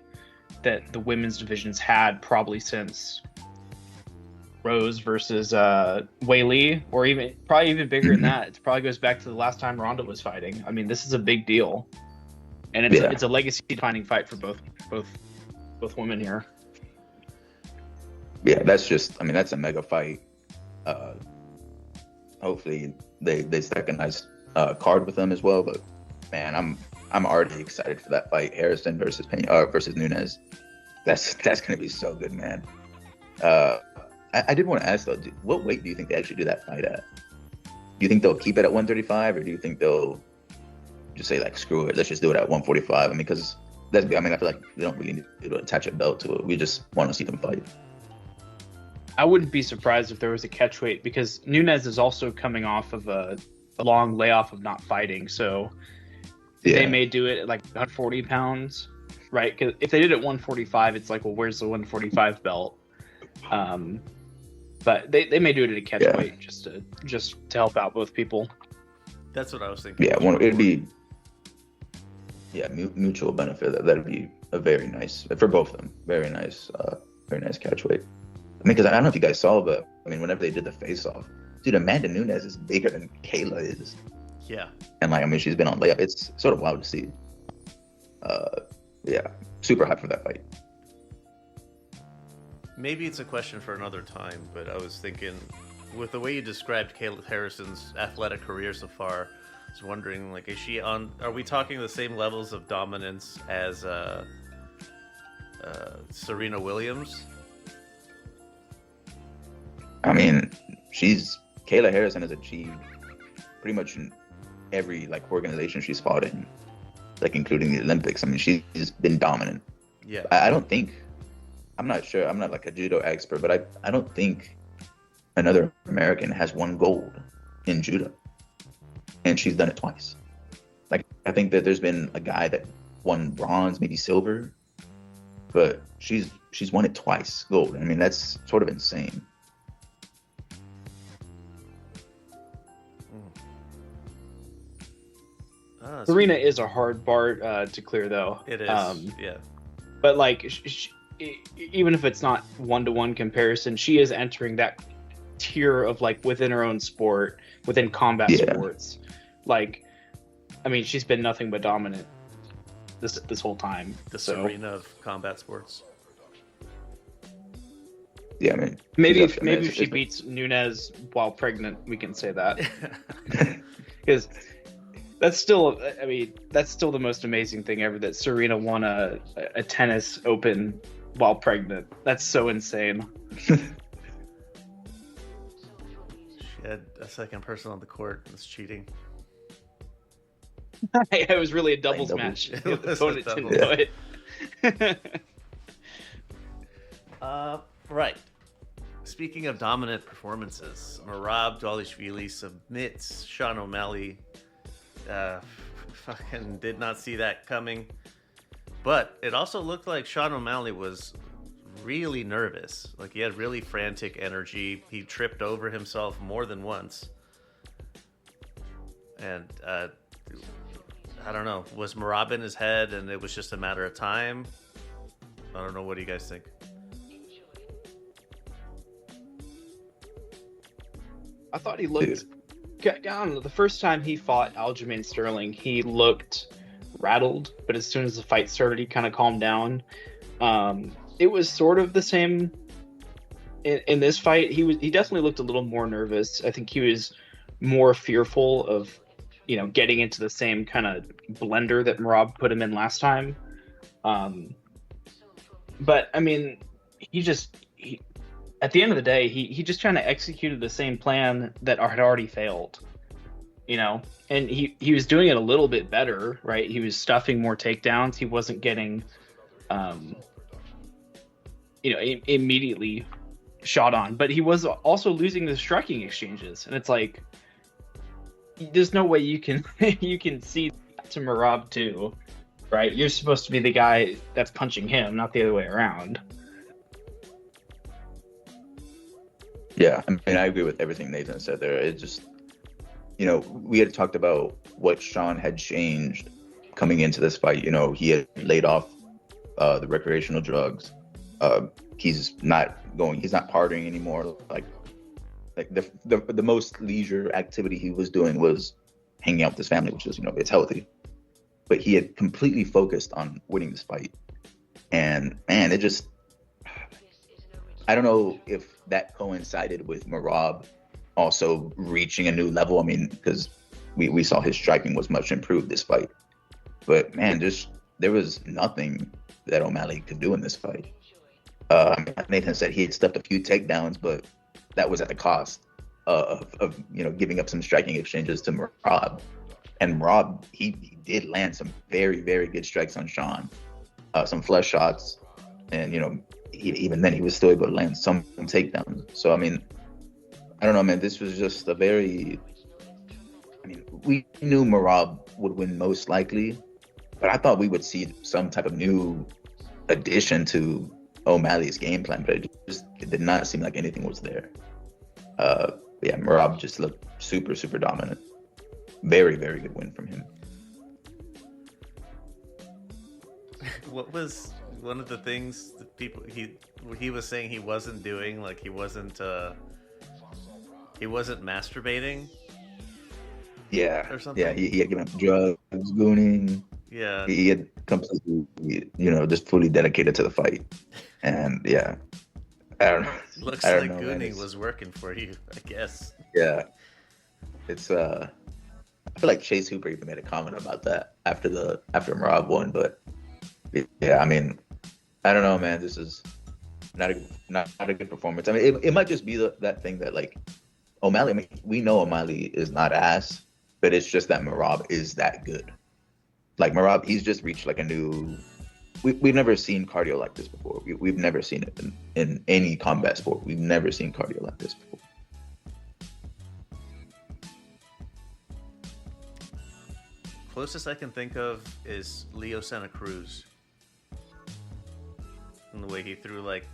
that the women's division's had probably since Rose versus Wei Li, or probably even bigger than that. It probably goes back to the last time Ronda was fighting. I mean, this is a big deal. And it's a legacy-defining fight for both women here. Yeah, that's a mega fight. Hopefully they stack a nice card with them as well. But man, I'm already excited for that fight. Harrison versus versus Nunes. That's gonna be so good, man. I did want to ask though, what weight do you think they actually do that fight at? Do you think they'll keep it at 135, or do you think they'll just say like screw it, let's just do it at 145? I mean, because I feel like they don't really need to attach a belt to it. We just want to see them fight. I wouldn't be surprised if there was a catch weight, because Nunes is also coming off of a long layoff of not fighting, so they may do it at like 140 pounds, right? Because if they did it at 145, it's like, well, where's the 145 belt? But they may do it at a catch weight just to help out both people. That's what I was thinking. Yeah, it'd be mutual benefit. That'd be a very nice for both of them. Very nice catch weight. I mean, because I don't know if you guys saw, but I mean, whenever they did the face-off, dude, Amanda Nunes is bigger than Kayla is. Yeah. And like, I mean, she's been on layup. It's sort of wild to see. Super hyped for that fight. Maybe it's a question for another time, but I was thinking, with the way you described Kayla Harrison's athletic career so far, I was wondering, like, are we talking the same levels of dominance as Serena Williams? I mean, Kayla Harrison has achieved pretty much in every like organization she's fought in, like including the Olympics. I mean, she's been dominant. Yeah. I'm not sure. I'm not like a judo expert, but I don't think another American has won gold in judo, and she's done it twice. Like, I think that there's been a guy that won bronze, maybe silver, but she's won it twice, gold. I mean, that's sort of insane. Serena is a hard bar to clear, though. It is, yeah. But like, even if it's not 1-to-1 comparison, she is entering that tier of like within her own sport, within combat sports. Like, I mean, she's been nothing but dominant this whole time. The Serena of combat sports. Yeah, I mean, maybe if she beats Nunes while pregnant, we can say that. Because that's still the most amazing thing ever, that Serena won a tennis open while pregnant. That's so insane. She had a second person on the court. It was cheating. It was really a doubles match. The opponent didn't know it. Right. Speaking of dominant performances, Merab Dvalishvili submits Sean O'Malley Fucking did not see that coming. But it also looked like Sean O'Malley was really nervous. Like he had really frantic energy. He tripped over himself more than once. And I don't know. Was Merab in his head and it was just a matter of time? I don't know. What do you guys think? I thought he looked. I don't know. The first time he fought Aljamain Sterling, he looked rattled, but as soon as the fight started, he kind of calmed down. It was sort of the same in this fight. He definitely looked a little more nervous. I think he was more fearful of, getting into the same kind of blender that Merab put him in last time. But I mean, at the end of the day, he just kind of executed the same plan that had already failed, and he was doing it a little bit better, right? He was stuffing more takedowns. He wasn't getting, immediately shot on, but he was also losing the striking exchanges. And it's like, there's no way you can see to Merab too, right? You're supposed to be the guy that's punching him, not the other way around. Yeah, I mean, I agree with everything Nathan said there. It just, we had talked about what Sean had changed coming into this fight. He had laid off the recreational drugs. He's not partying anymore. Like the most leisure activity he was doing was hanging out with his family, which is, it's healthy. But he had completely focused on winning this fight. And man, it just, I don't know if that coincided with Merab also reaching a new level. I mean, because we saw his striking was much improved this fight. But man, there was nothing that O'Malley could do in this fight. Nathan said he had stuffed a few takedowns, but that was at the cost of giving up some striking exchanges to Merab. And Merab, he did land some very, very good strikes on Sean, some flush shots, and even then he was still able to land some takedowns. So I mean, I don't know, man. This was just we knew Merab would win most likely, but I thought we would see some type of new addition to O'Malley's game plan, but it did not seem like anything was there. Yeah, Merab just looked super, super dominant. Very, very good win from him. What was one of the things that he was saying he wasn't doing? Like he wasn't masturbating. Yeah. Or something. Yeah, he had given up drugs, gooning. Yeah. He had completely, just fully dedicated to the fight. And yeah, I don't know. Looks like gooning was working for you, I guess. Yeah. It's I feel like Chase Hooper even made a comment about that after Merab won, but yeah, I mean, I don't know, man. This is not a good performance. I mean, it might just be that thing that like O'Malley. I mean, we know O'Malley is not ass, but it's just that Merab is that good. Like Merab, he's just reached like a new. We've never seen cardio like this before. We've never seen it in any combat sport. We've never seen cardio like this before. Closest I can think of is Leo Santa Cruz. And the way he threw like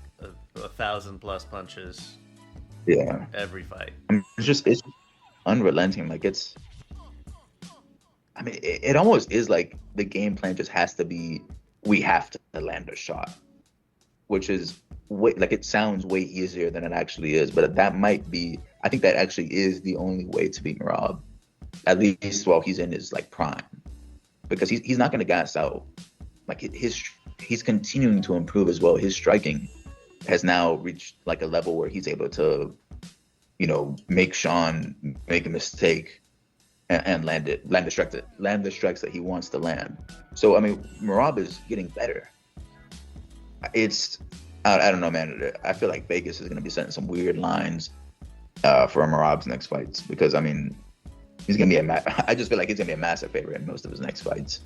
1,000+ punches. Yeah. Every fight. I mean, it's unrelenting. Like it almost is like the game plan just has to be, we have to land a shot, which is it sounds way easier than it actually is. But that might be, I think that actually is the only way to beat Merab, at least while he's in his like prime, because he's not going to gas out. Like he's continuing to improve as well. His striking has now reached like a level where he's able to, make Sean make a mistake and land the strikes that he wants to land. So I mean, Merab is getting better. I don't know, man. I feel like Vegas is going to be setting some weird lines for Merab's next fights, because I mean, he's going to be I just feel like he's going to be a massive favorite in most of his next fights,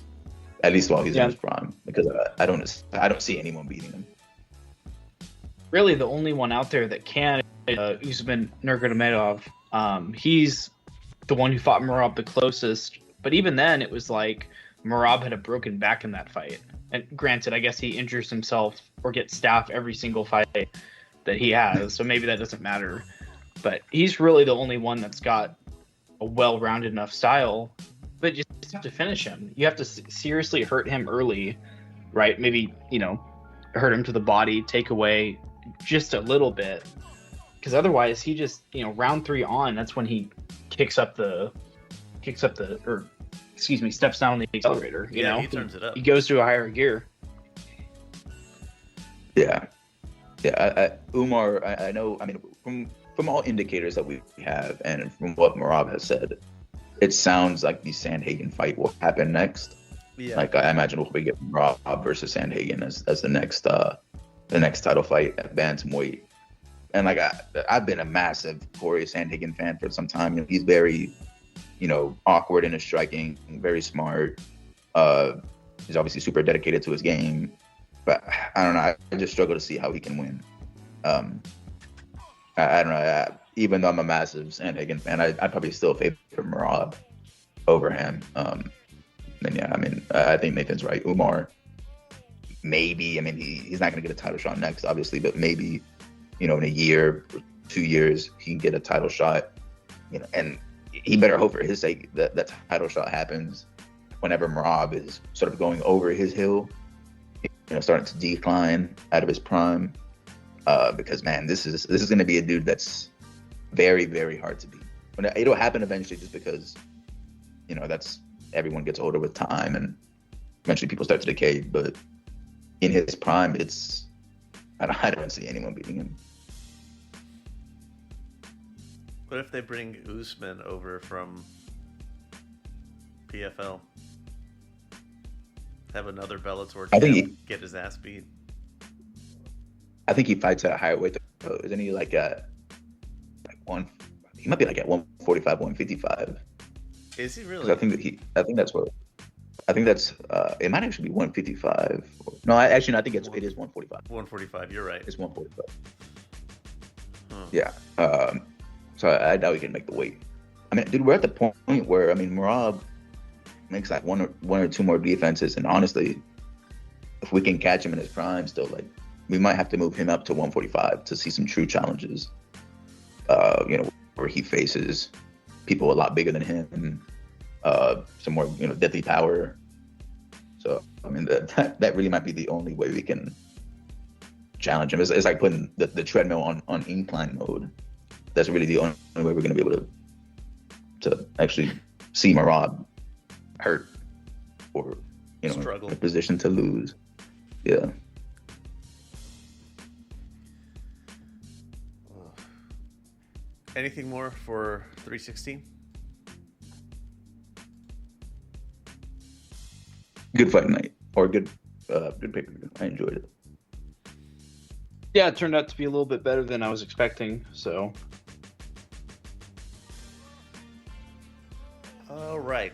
at least while he's in his prime, because I don't see anyone beating him. Really, the only one out there that can is Usman Nurmagomedov. He's the one who fought Merab the closest, But even then, it was like Merab had a broken back in that fight. And granted, I guess he injures himself or gets staph every single fight that he has, so maybe that doesn't matter. But he's really the only one that's got a well-rounded enough style. But you just have to finish him. You have to seriously hurt him early, right? Maybe, hurt him to the body, take away just a little bit. Because otherwise, he just, round 3 on, that's when he steps down the accelerator. He turns it up. He goes to a higher gear. Yeah. Umar, I know. I mean, from all indicators that we have, and from what Merab has said, it sounds like the Sandhagen fight will happen next. Yeah. Like I imagine we'll be getting Merab versus Sandhagen as the next title fight at bantamweight. And like I've been a massive Corey Sandhagen fan for some time. He's very, awkward in his striking, very smart. He's obviously super dedicated to his game. But I don't know. I just struggle to see how he can win. I don't know. Even though I'm a massive Sandhagen fan, I probably still favor Merab over him. And yeah, I mean, I think Nathan's right. Umar, maybe. I mean, he's not going to get a title shot next, obviously, but maybe, in a year or 2 years, he can get a title shot. And he better hope for his sake that title shot happens whenever Merab is sort of going over his hill. Starting to decline out of his prime, because man, this is going to be a dude that's very, very hard to beat. It'll happen eventually, just because that's everyone gets older with time, and eventually people start to decay. But in his prime, I don't see anyone beating him. What if they bring Usman over from PFL? Have another Bellator champ get his ass beat. I think he fights at a higher weight. Isn't he like one? He might be like at 145, 155. Is he really? I think that's what. I think that's. It might actually be 155. No, I think it is 145. 145. You're right. It's 145. Huh. Yeah. So I doubt he can make the weight. I mean, dude, we're at the point where Merab makes like one or two more defenses, and honestly, if we can catch him in his prime, still, like, we might have to move him up to 145 to see some true challenges. Where he faces people a lot bigger than him, some more deadly power. So I mean, that really might be the only way we can challenge him. It's like putting the treadmill on incline mode. That's really the only way we're going to be able to actually see Merab hurt or struggle, in a position to lose. Yeah. Anything more for 316? Good fight night, or good pay-per-view. I enjoyed it. Yeah, it turned out to be a little bit better than I was expecting. So. All right.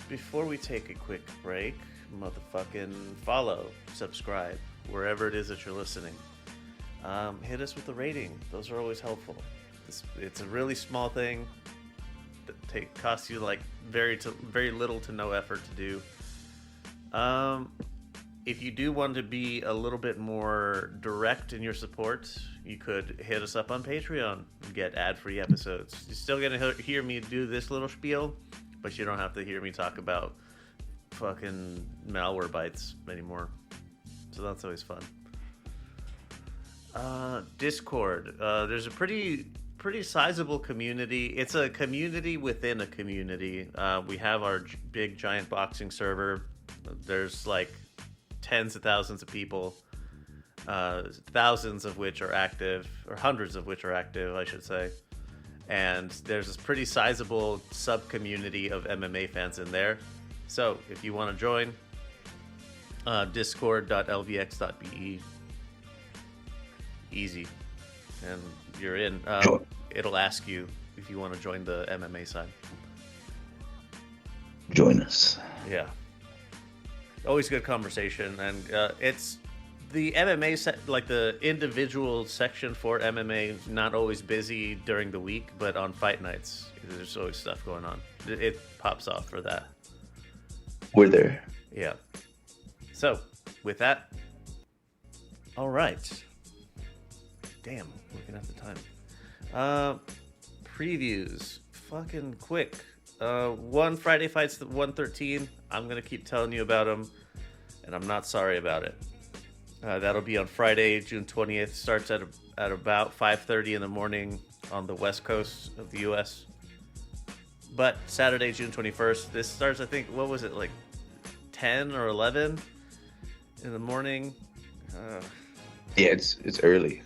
Before we take a quick break, motherfucking follow, subscribe, wherever it is that you're listening. Hit us with a rating. Those are always helpful. It's a really small thing that costs you like very little to no effort to do. If you do want to be a little bit more direct in your support, you could hit us up on Patreon and get ad-free episodes. You're still gonna hear me do this little spiel, but you don't have to hear me talk about fucking malware bites anymore. So that's always fun. Discord. There's a pretty sizable community. It's a community within a community. We have our big giant boxing server. There's like tens of thousands of people, thousands of which are active, or hundreds of which are active, I should say. And there's this pretty sizable sub-community of MMA fans in there. So if you want to join, discord.lvx.be. Easy. And you're in. It'll ask you if you want to join the MMA side. Join us. Yeah. Always good conversation. And the MMA like the individual section for MMA is not always busy during the week, but on fight nights there's always stuff going on. It pops off for that. We're there. Yeah. So with that, all right. Damn, looking at the time. Previews, fucking quick. One Friday Fights 113. I'm gonna keep telling you about them, and I'm not sorry about it. That'll be on Friday, June 20th. Starts at about 5:30 in the morning on the west coast of the U.S. But Saturday, June 21st. This starts, I think, what was it, like 10 or 11 in the morning? Yeah, it's early.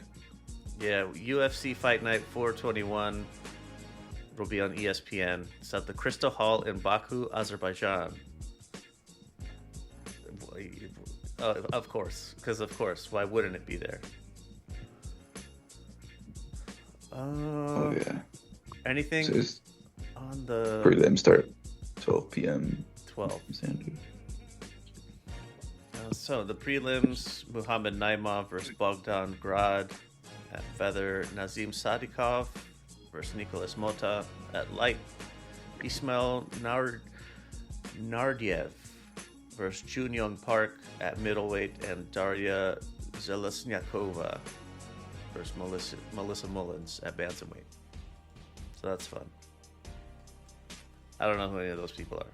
Yeah, UFC Fight Night 421. It'll be on ESPN. It's at the Crystal Hall in Baku, Azerbaijan. Of course, why wouldn't it be there? Oh yeah. Anything So it's on the prelim start 12 p.m. 12. Standard. So the prelims: Muhammad Naimov versus Bogdan Grad at feather. Nazim Sadikov versus Nicholas Mota at light. Ismail Nardiev versus Chun Young Park at middleweight, and Daria Zelesnyakova versus Melissa Mullins at bantamweight. So that's fun. I don't know who any of those people are.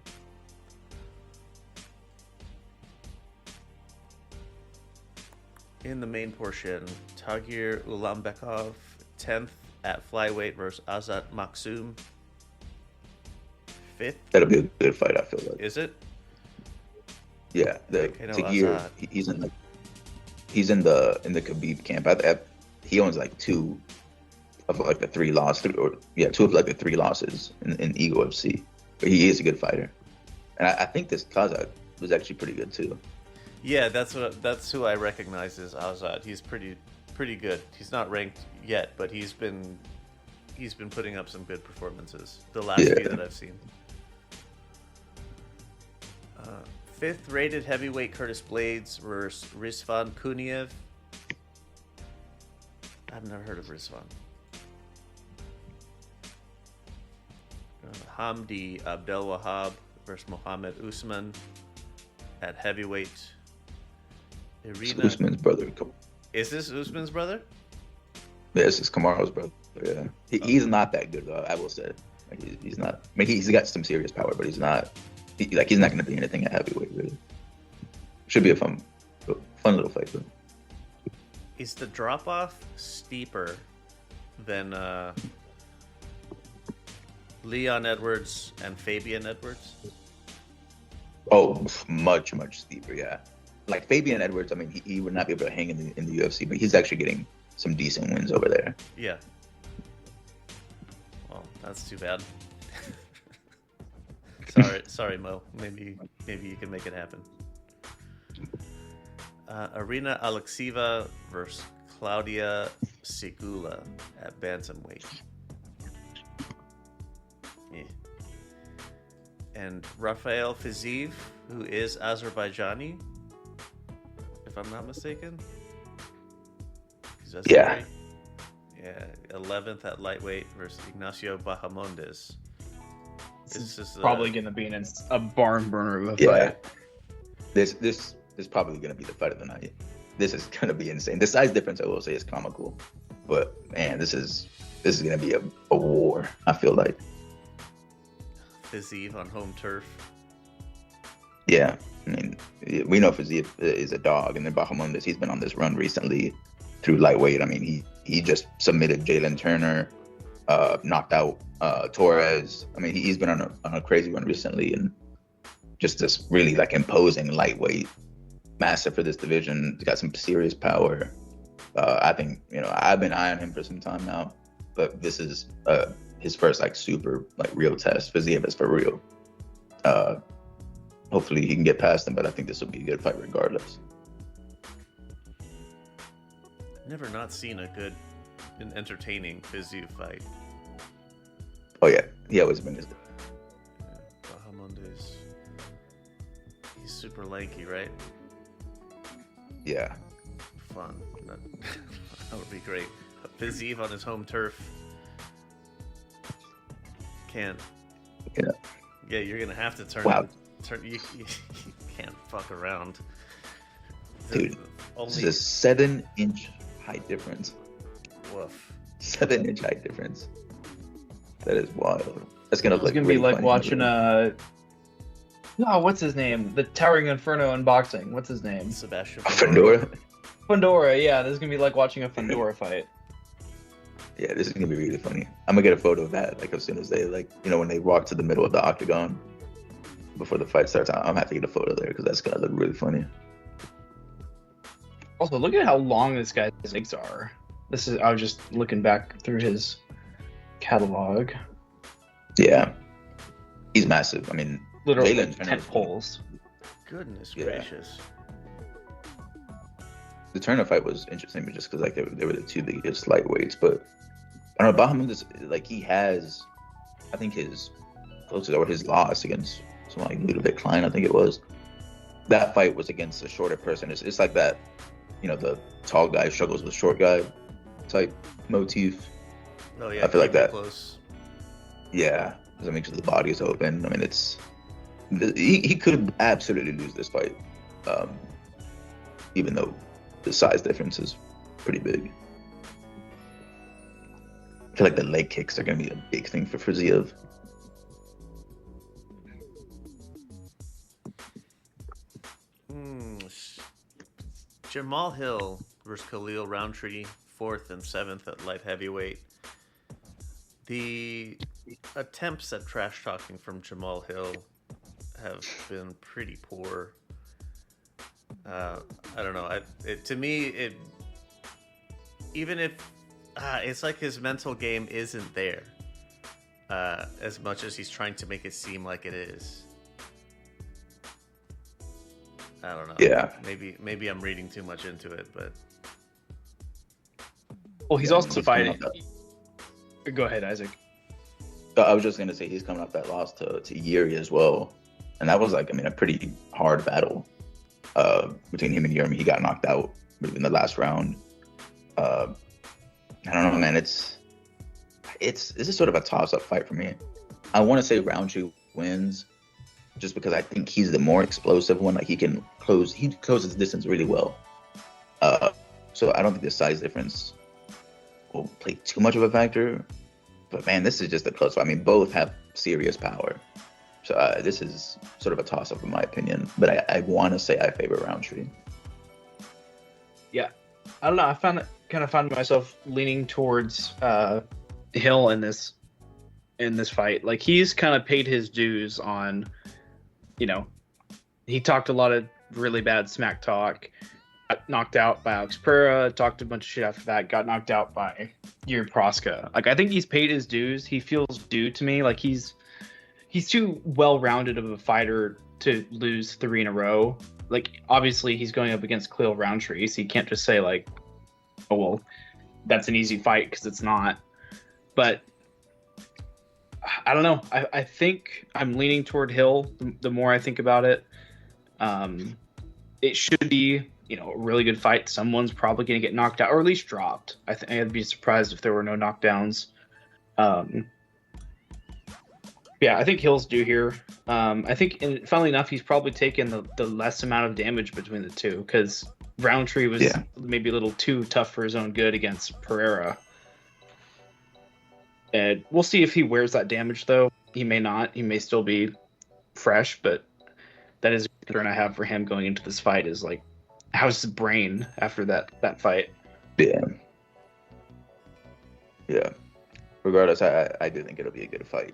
In the main portion, Tagir Ulambekov, 10th at flyweight versus Azat Maksum. 5th. That'll be a good fight, I feel like. Is it? Yeah, Okay, no, Tagir, Azat. he's in the Khabib camp. He owns like two of like the three losses, two of like the three losses in Eagle FC. But he is a good fighter, and I think this Kazakh was actually pretty good too. Yeah, that's who I recognize as Azat. He's pretty good. He's not ranked yet, but he's been putting up some good performances the last few that I've seen. 5th rated heavyweight Curtis Blades versus Rizvan Kuniev. I've never heard of Rizvan. Hamdi Abdel Wahab versus Mohammed Usman at heavyweight. Irina. It's Usman's brother. Is this Usman's brother? Yeah, this is Kamaru's brother. Yeah, he's not that good though. I will say, like, he's not. I mean, he's got some serious power, but he's not. He's not going to be anything at heavyweight. Really, should be a fun little fight. Though. Is the drop off steeper than Leon Edwards and Fabian Edwards? Oh, much steeper. Yeah, like Fabian Edwards. I mean, he would not be able to hang in the UFC, but he's actually getting some decent wins over there. Yeah. Well, that's too bad. Sorry, Mo. Maybe you can make it happen. Arina Alexieva versus Claudia Sigula at bantamweight. Yeah. And Rafael Fiziev, who is Azerbaijani, if I'm not mistaken. Yeah. Yeah. 11th at lightweight versus Ignacio Bahamondes. This is probably going to be a barn burner of a yeah. fight. This is probably going to be the fight of the night. This is going to be insane. The size difference, I will say, is comical, but man, this is going to be a war. I feel like. Fiziev on home turf. Yeah, I mean, we know Fiziev is a dog, and then Bahamondes, he's been on this run recently through lightweight. I mean, he just submitted Jalen Turner, knocked out Torres. I mean, he's been on a crazy run recently, and just this really like imposing lightweight master for this division. He's got some serious power. I think, I've been eyeing him for some time now, but this is his first like super like real test. Fiziev is for real. Hopefully he can get past him, but I think this will be a good fight regardless. Never not seen a good and entertaining Fiziev fight. Oh yeah, he always been this. Bahamondes. He's super lanky, right? Yeah. fun. That would be great. Viziev on his home turf. Can't. Yeah. Yeah, you're gonna have to turn. Wow. You can't fuck around. Dude, this is a 7-inch height difference. Woof. 7-inch height difference. That is wild. That's gonna It's look gonna really be like funny. watching what's his name? The Towering Inferno in boxing. What's his name? Sebastian Fedora. Fundora. Yeah, this is gonna be like watching a Fundora fight. Yeah, this is gonna be really funny. I'm gonna get a photo of that like as soon as they when they walk to the middle of the octagon before the fight starts. I'm gonna have to get a photo there because that's gonna look really funny. Also, look at how long this guy's legs are. I was just looking back through his catalog. Yeah, he's massive. I mean, Literally Jalen 10 Turner's- poles. Goodness Yeah. gracious. The Turner fight was interesting, just because they were the two biggest lightweights. But I don't know about him. He has, I think his closest or his loss against someone like Ludovic Klein, I think it was. That fight was against a shorter person. It's like that, the tall guy struggles with short guy type motif. Oh yeah, I feel like keep it that. Close. Yeah, because it makes sure the body is open. I mean, he could absolutely lose this fight, even though the size difference is pretty big. I feel like the leg kicks are going to be a big thing for Fiziev. Jamal Hill versus Kalil Rountree, 4th and 7th at light heavyweight. The attempts at trash talking from Jamal Hill have been pretty poor. I don't know. To me, even if it's like his mental game isn't there as much as he's trying to make it seem like it is. I don't know. Yeah. Maybe I'm reading too much into it, but Well, he's Yeah, also he's fighting. coming Go ahead, Isaac. I was just going to say he's coming off that loss to Yuri as well. And that was a pretty hard battle between him and Yuri. He got knocked out in the last round. I don't know, man. This is sort of a toss-up fight for me. I want to say Rountree wins just because I think he's the more explosive one. He closes distance really well. So I don't think the size difference will play too much of a factor. But man, this is just a close fight. Both have serious power. So this is sort of a toss-up in my opinion. But I want to say I favor Rountree. Yeah, I don't know. I found myself leaning towards Hill in this fight. Like, he's kind of paid his dues on, he talked a lot of really bad smack talk, got knocked out by Alex Pereira, talked a bunch of shit after that, got knocked out by Yuri Proska. Like, I think he's paid his dues. He feels due to me. Like, he's too well-rounded of a fighter to lose 3 in a row. Like, obviously he's going up against Kalil Rountree, so you can't just say like, oh well, that's an easy fight, because it's not. But I don't know. I think I'm leaning toward Hill the more I think about it. It should be, a really good fight. Someone's probably going to get knocked out, or at least dropped. I'd be surprised if there were no knockdowns. Yeah, I think Hill's due here. I think, and funnily enough, he's probably taken the less amount of damage between the two, because Rountree was maybe a little too tough for his own good against Pereira. And we'll see if he wears that damage, though. He may not. He may still be fresh, but that is a concern I have for him going into this fight, is like, how's his brain after that fight? Yeah. Yeah. Regardless, I do think it'll be a good fight.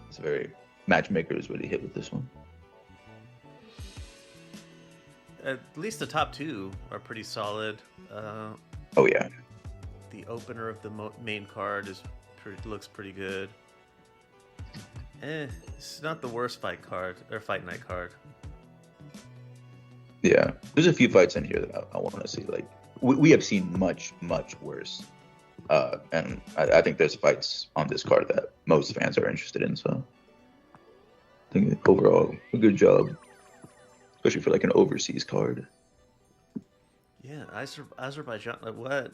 It's very matchmakers really hit with this one. at least the top 2 are pretty solid. Oh yeah. The opener of the main card looks pretty good. It's not the worst fight night card. Yeah, there's a few fights in here that I want to see. Like we have seen much worse, and I think there's fights on this card that most fans are interested in. So I think overall a good job, especially for like an overseas card. Yeah, Azerbaijan. What?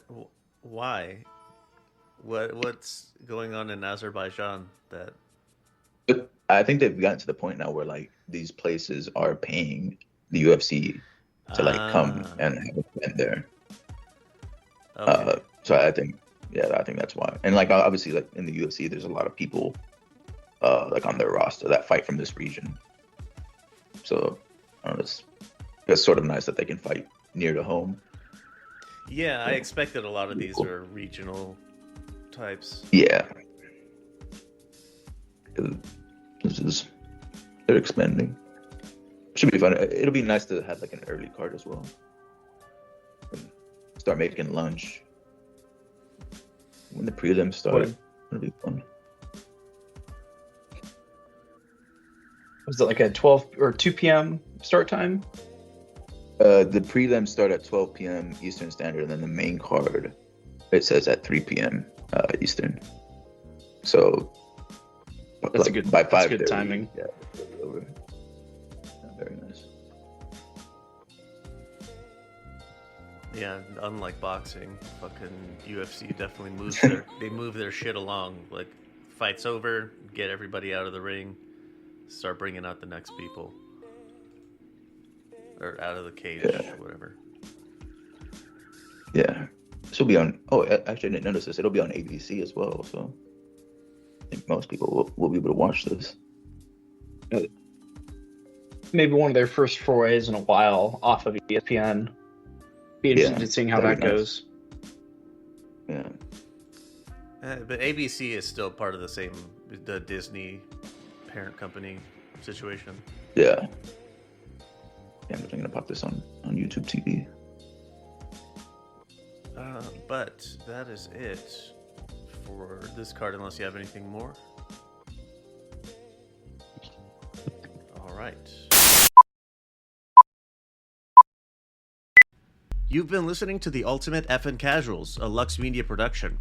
Why? What's going on in Azerbaijan that? But I think they've gotten to the point now where like these places are paying the UFC to like come Ah, and have an event there. okay. So I think, yeah, I think that's why. And like obviously, like in the UFC, there's a lot of people like on their roster that fight from this region. So it's sort of nice that they can fight near to home. Yeah, I expected a lot of these are regional types. Yeah, this is they're expanding. Should be fun. It'll be nice to have like an early card as well. And start making lunch when the prelims start. It'll be fun. Was it like a 12 or 2 p.m. start time? The prelims start at 12 p.m. Eastern Standard, and then the main card it says at 3 p.m. Eastern. So That's like, a good. by That's 5:30. good timing. Yeah, over. Yeah, very nice. Yeah, unlike boxing, fucking UFC definitely they move their shit along. Like, fight's over, get everybody out of the ring, start bringing out the next people, or out of the cage, Yeah. whatever. Yeah, this will be on. Oh, actually, I didn't notice this. It'll be on ABC as well. So I think most people will be able to watch this. Maybe one of their first forays in a while off of ESPN. Be interested in seeing how that that'd be nice. goes. Yeah, But ABC is still part of the Disney parent company situation. yeah. Yeah, I'm definitely gonna pop this on YouTube TV. But that is it for this card, unless you have anything more. All right. You've been listening to The Ultimate Effin' Casuals, a Lux Media production.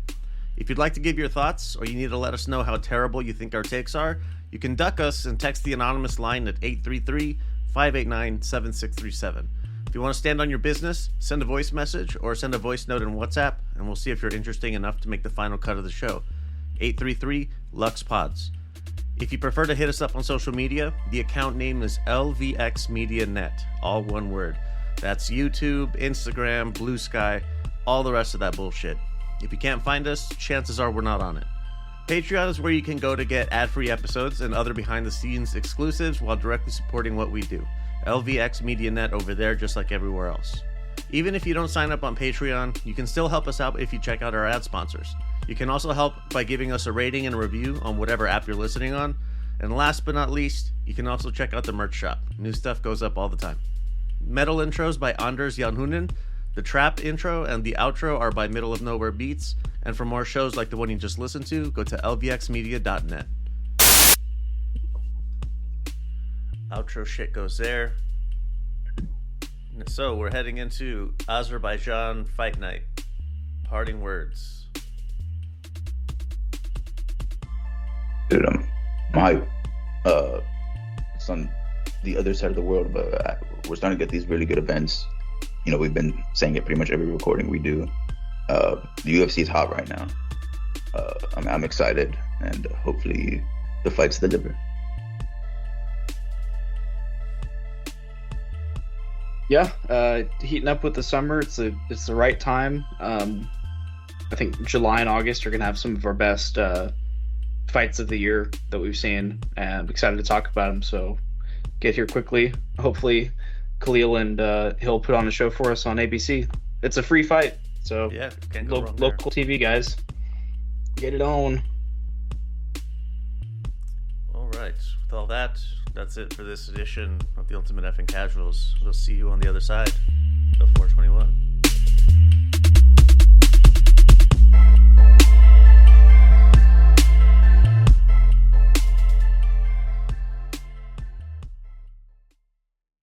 If you'd like to give your thoughts, or you need to let us know how terrible you think our takes are, you can duck us and text the anonymous line at 833-589-7637. If you want to stand on your business, send a voice message or send a voice note in WhatsApp, and we'll see if you're interesting enough to make the final cut of the show. 833-LUXPODS. If you prefer to hit us up on social media, the account name is LVX Media Net, all one word. That's YouTube, Instagram, Blue Sky, all the rest of that bullshit. If you can't find us, chances are we're not on it. Patreon is where you can go to get ad-free episodes and other behind-the-scenes exclusives while directly supporting what we do. LVX Media Net over there, just like everywhere else. Even if you don't sign up on Patreon, you can still help us out if you check out our ad sponsors. You can also help by giving us a rating and a review on whatever app you're listening on. And last but not least, you can also check out the merch shop. New stuff goes up all the time. Metal intros by Anders Janhunen. The trap intro and the outro are by Middle of Nowhere Beats. And for more shows like the one you just listened to, go to lvxmedia.net. Outro shit goes there. So we're heading into Azerbaijan Fight Night. Parting words. Dude, I'm hype. It's on the other side of the world, but we're starting to get these really good events. You know, we've been saying it pretty much every recording we do. The UFC is hot right now. I'm excited, and hopefully the fights deliver. Yeah, heating up with the summer. It's the right time. I think July and August are gonna have some of our best fights of the year that we've seen, and I'm excited to talk about them. So get here quickly. Hopefully, Kalil and he'll put on a show for us on ABC. It's a free fight, so Yeah, can't go wrong there. local TV guys, get it on. All right. With all that, that's it for this edition of the Ultimate Effing Casuals. We'll see you on the other side of 421.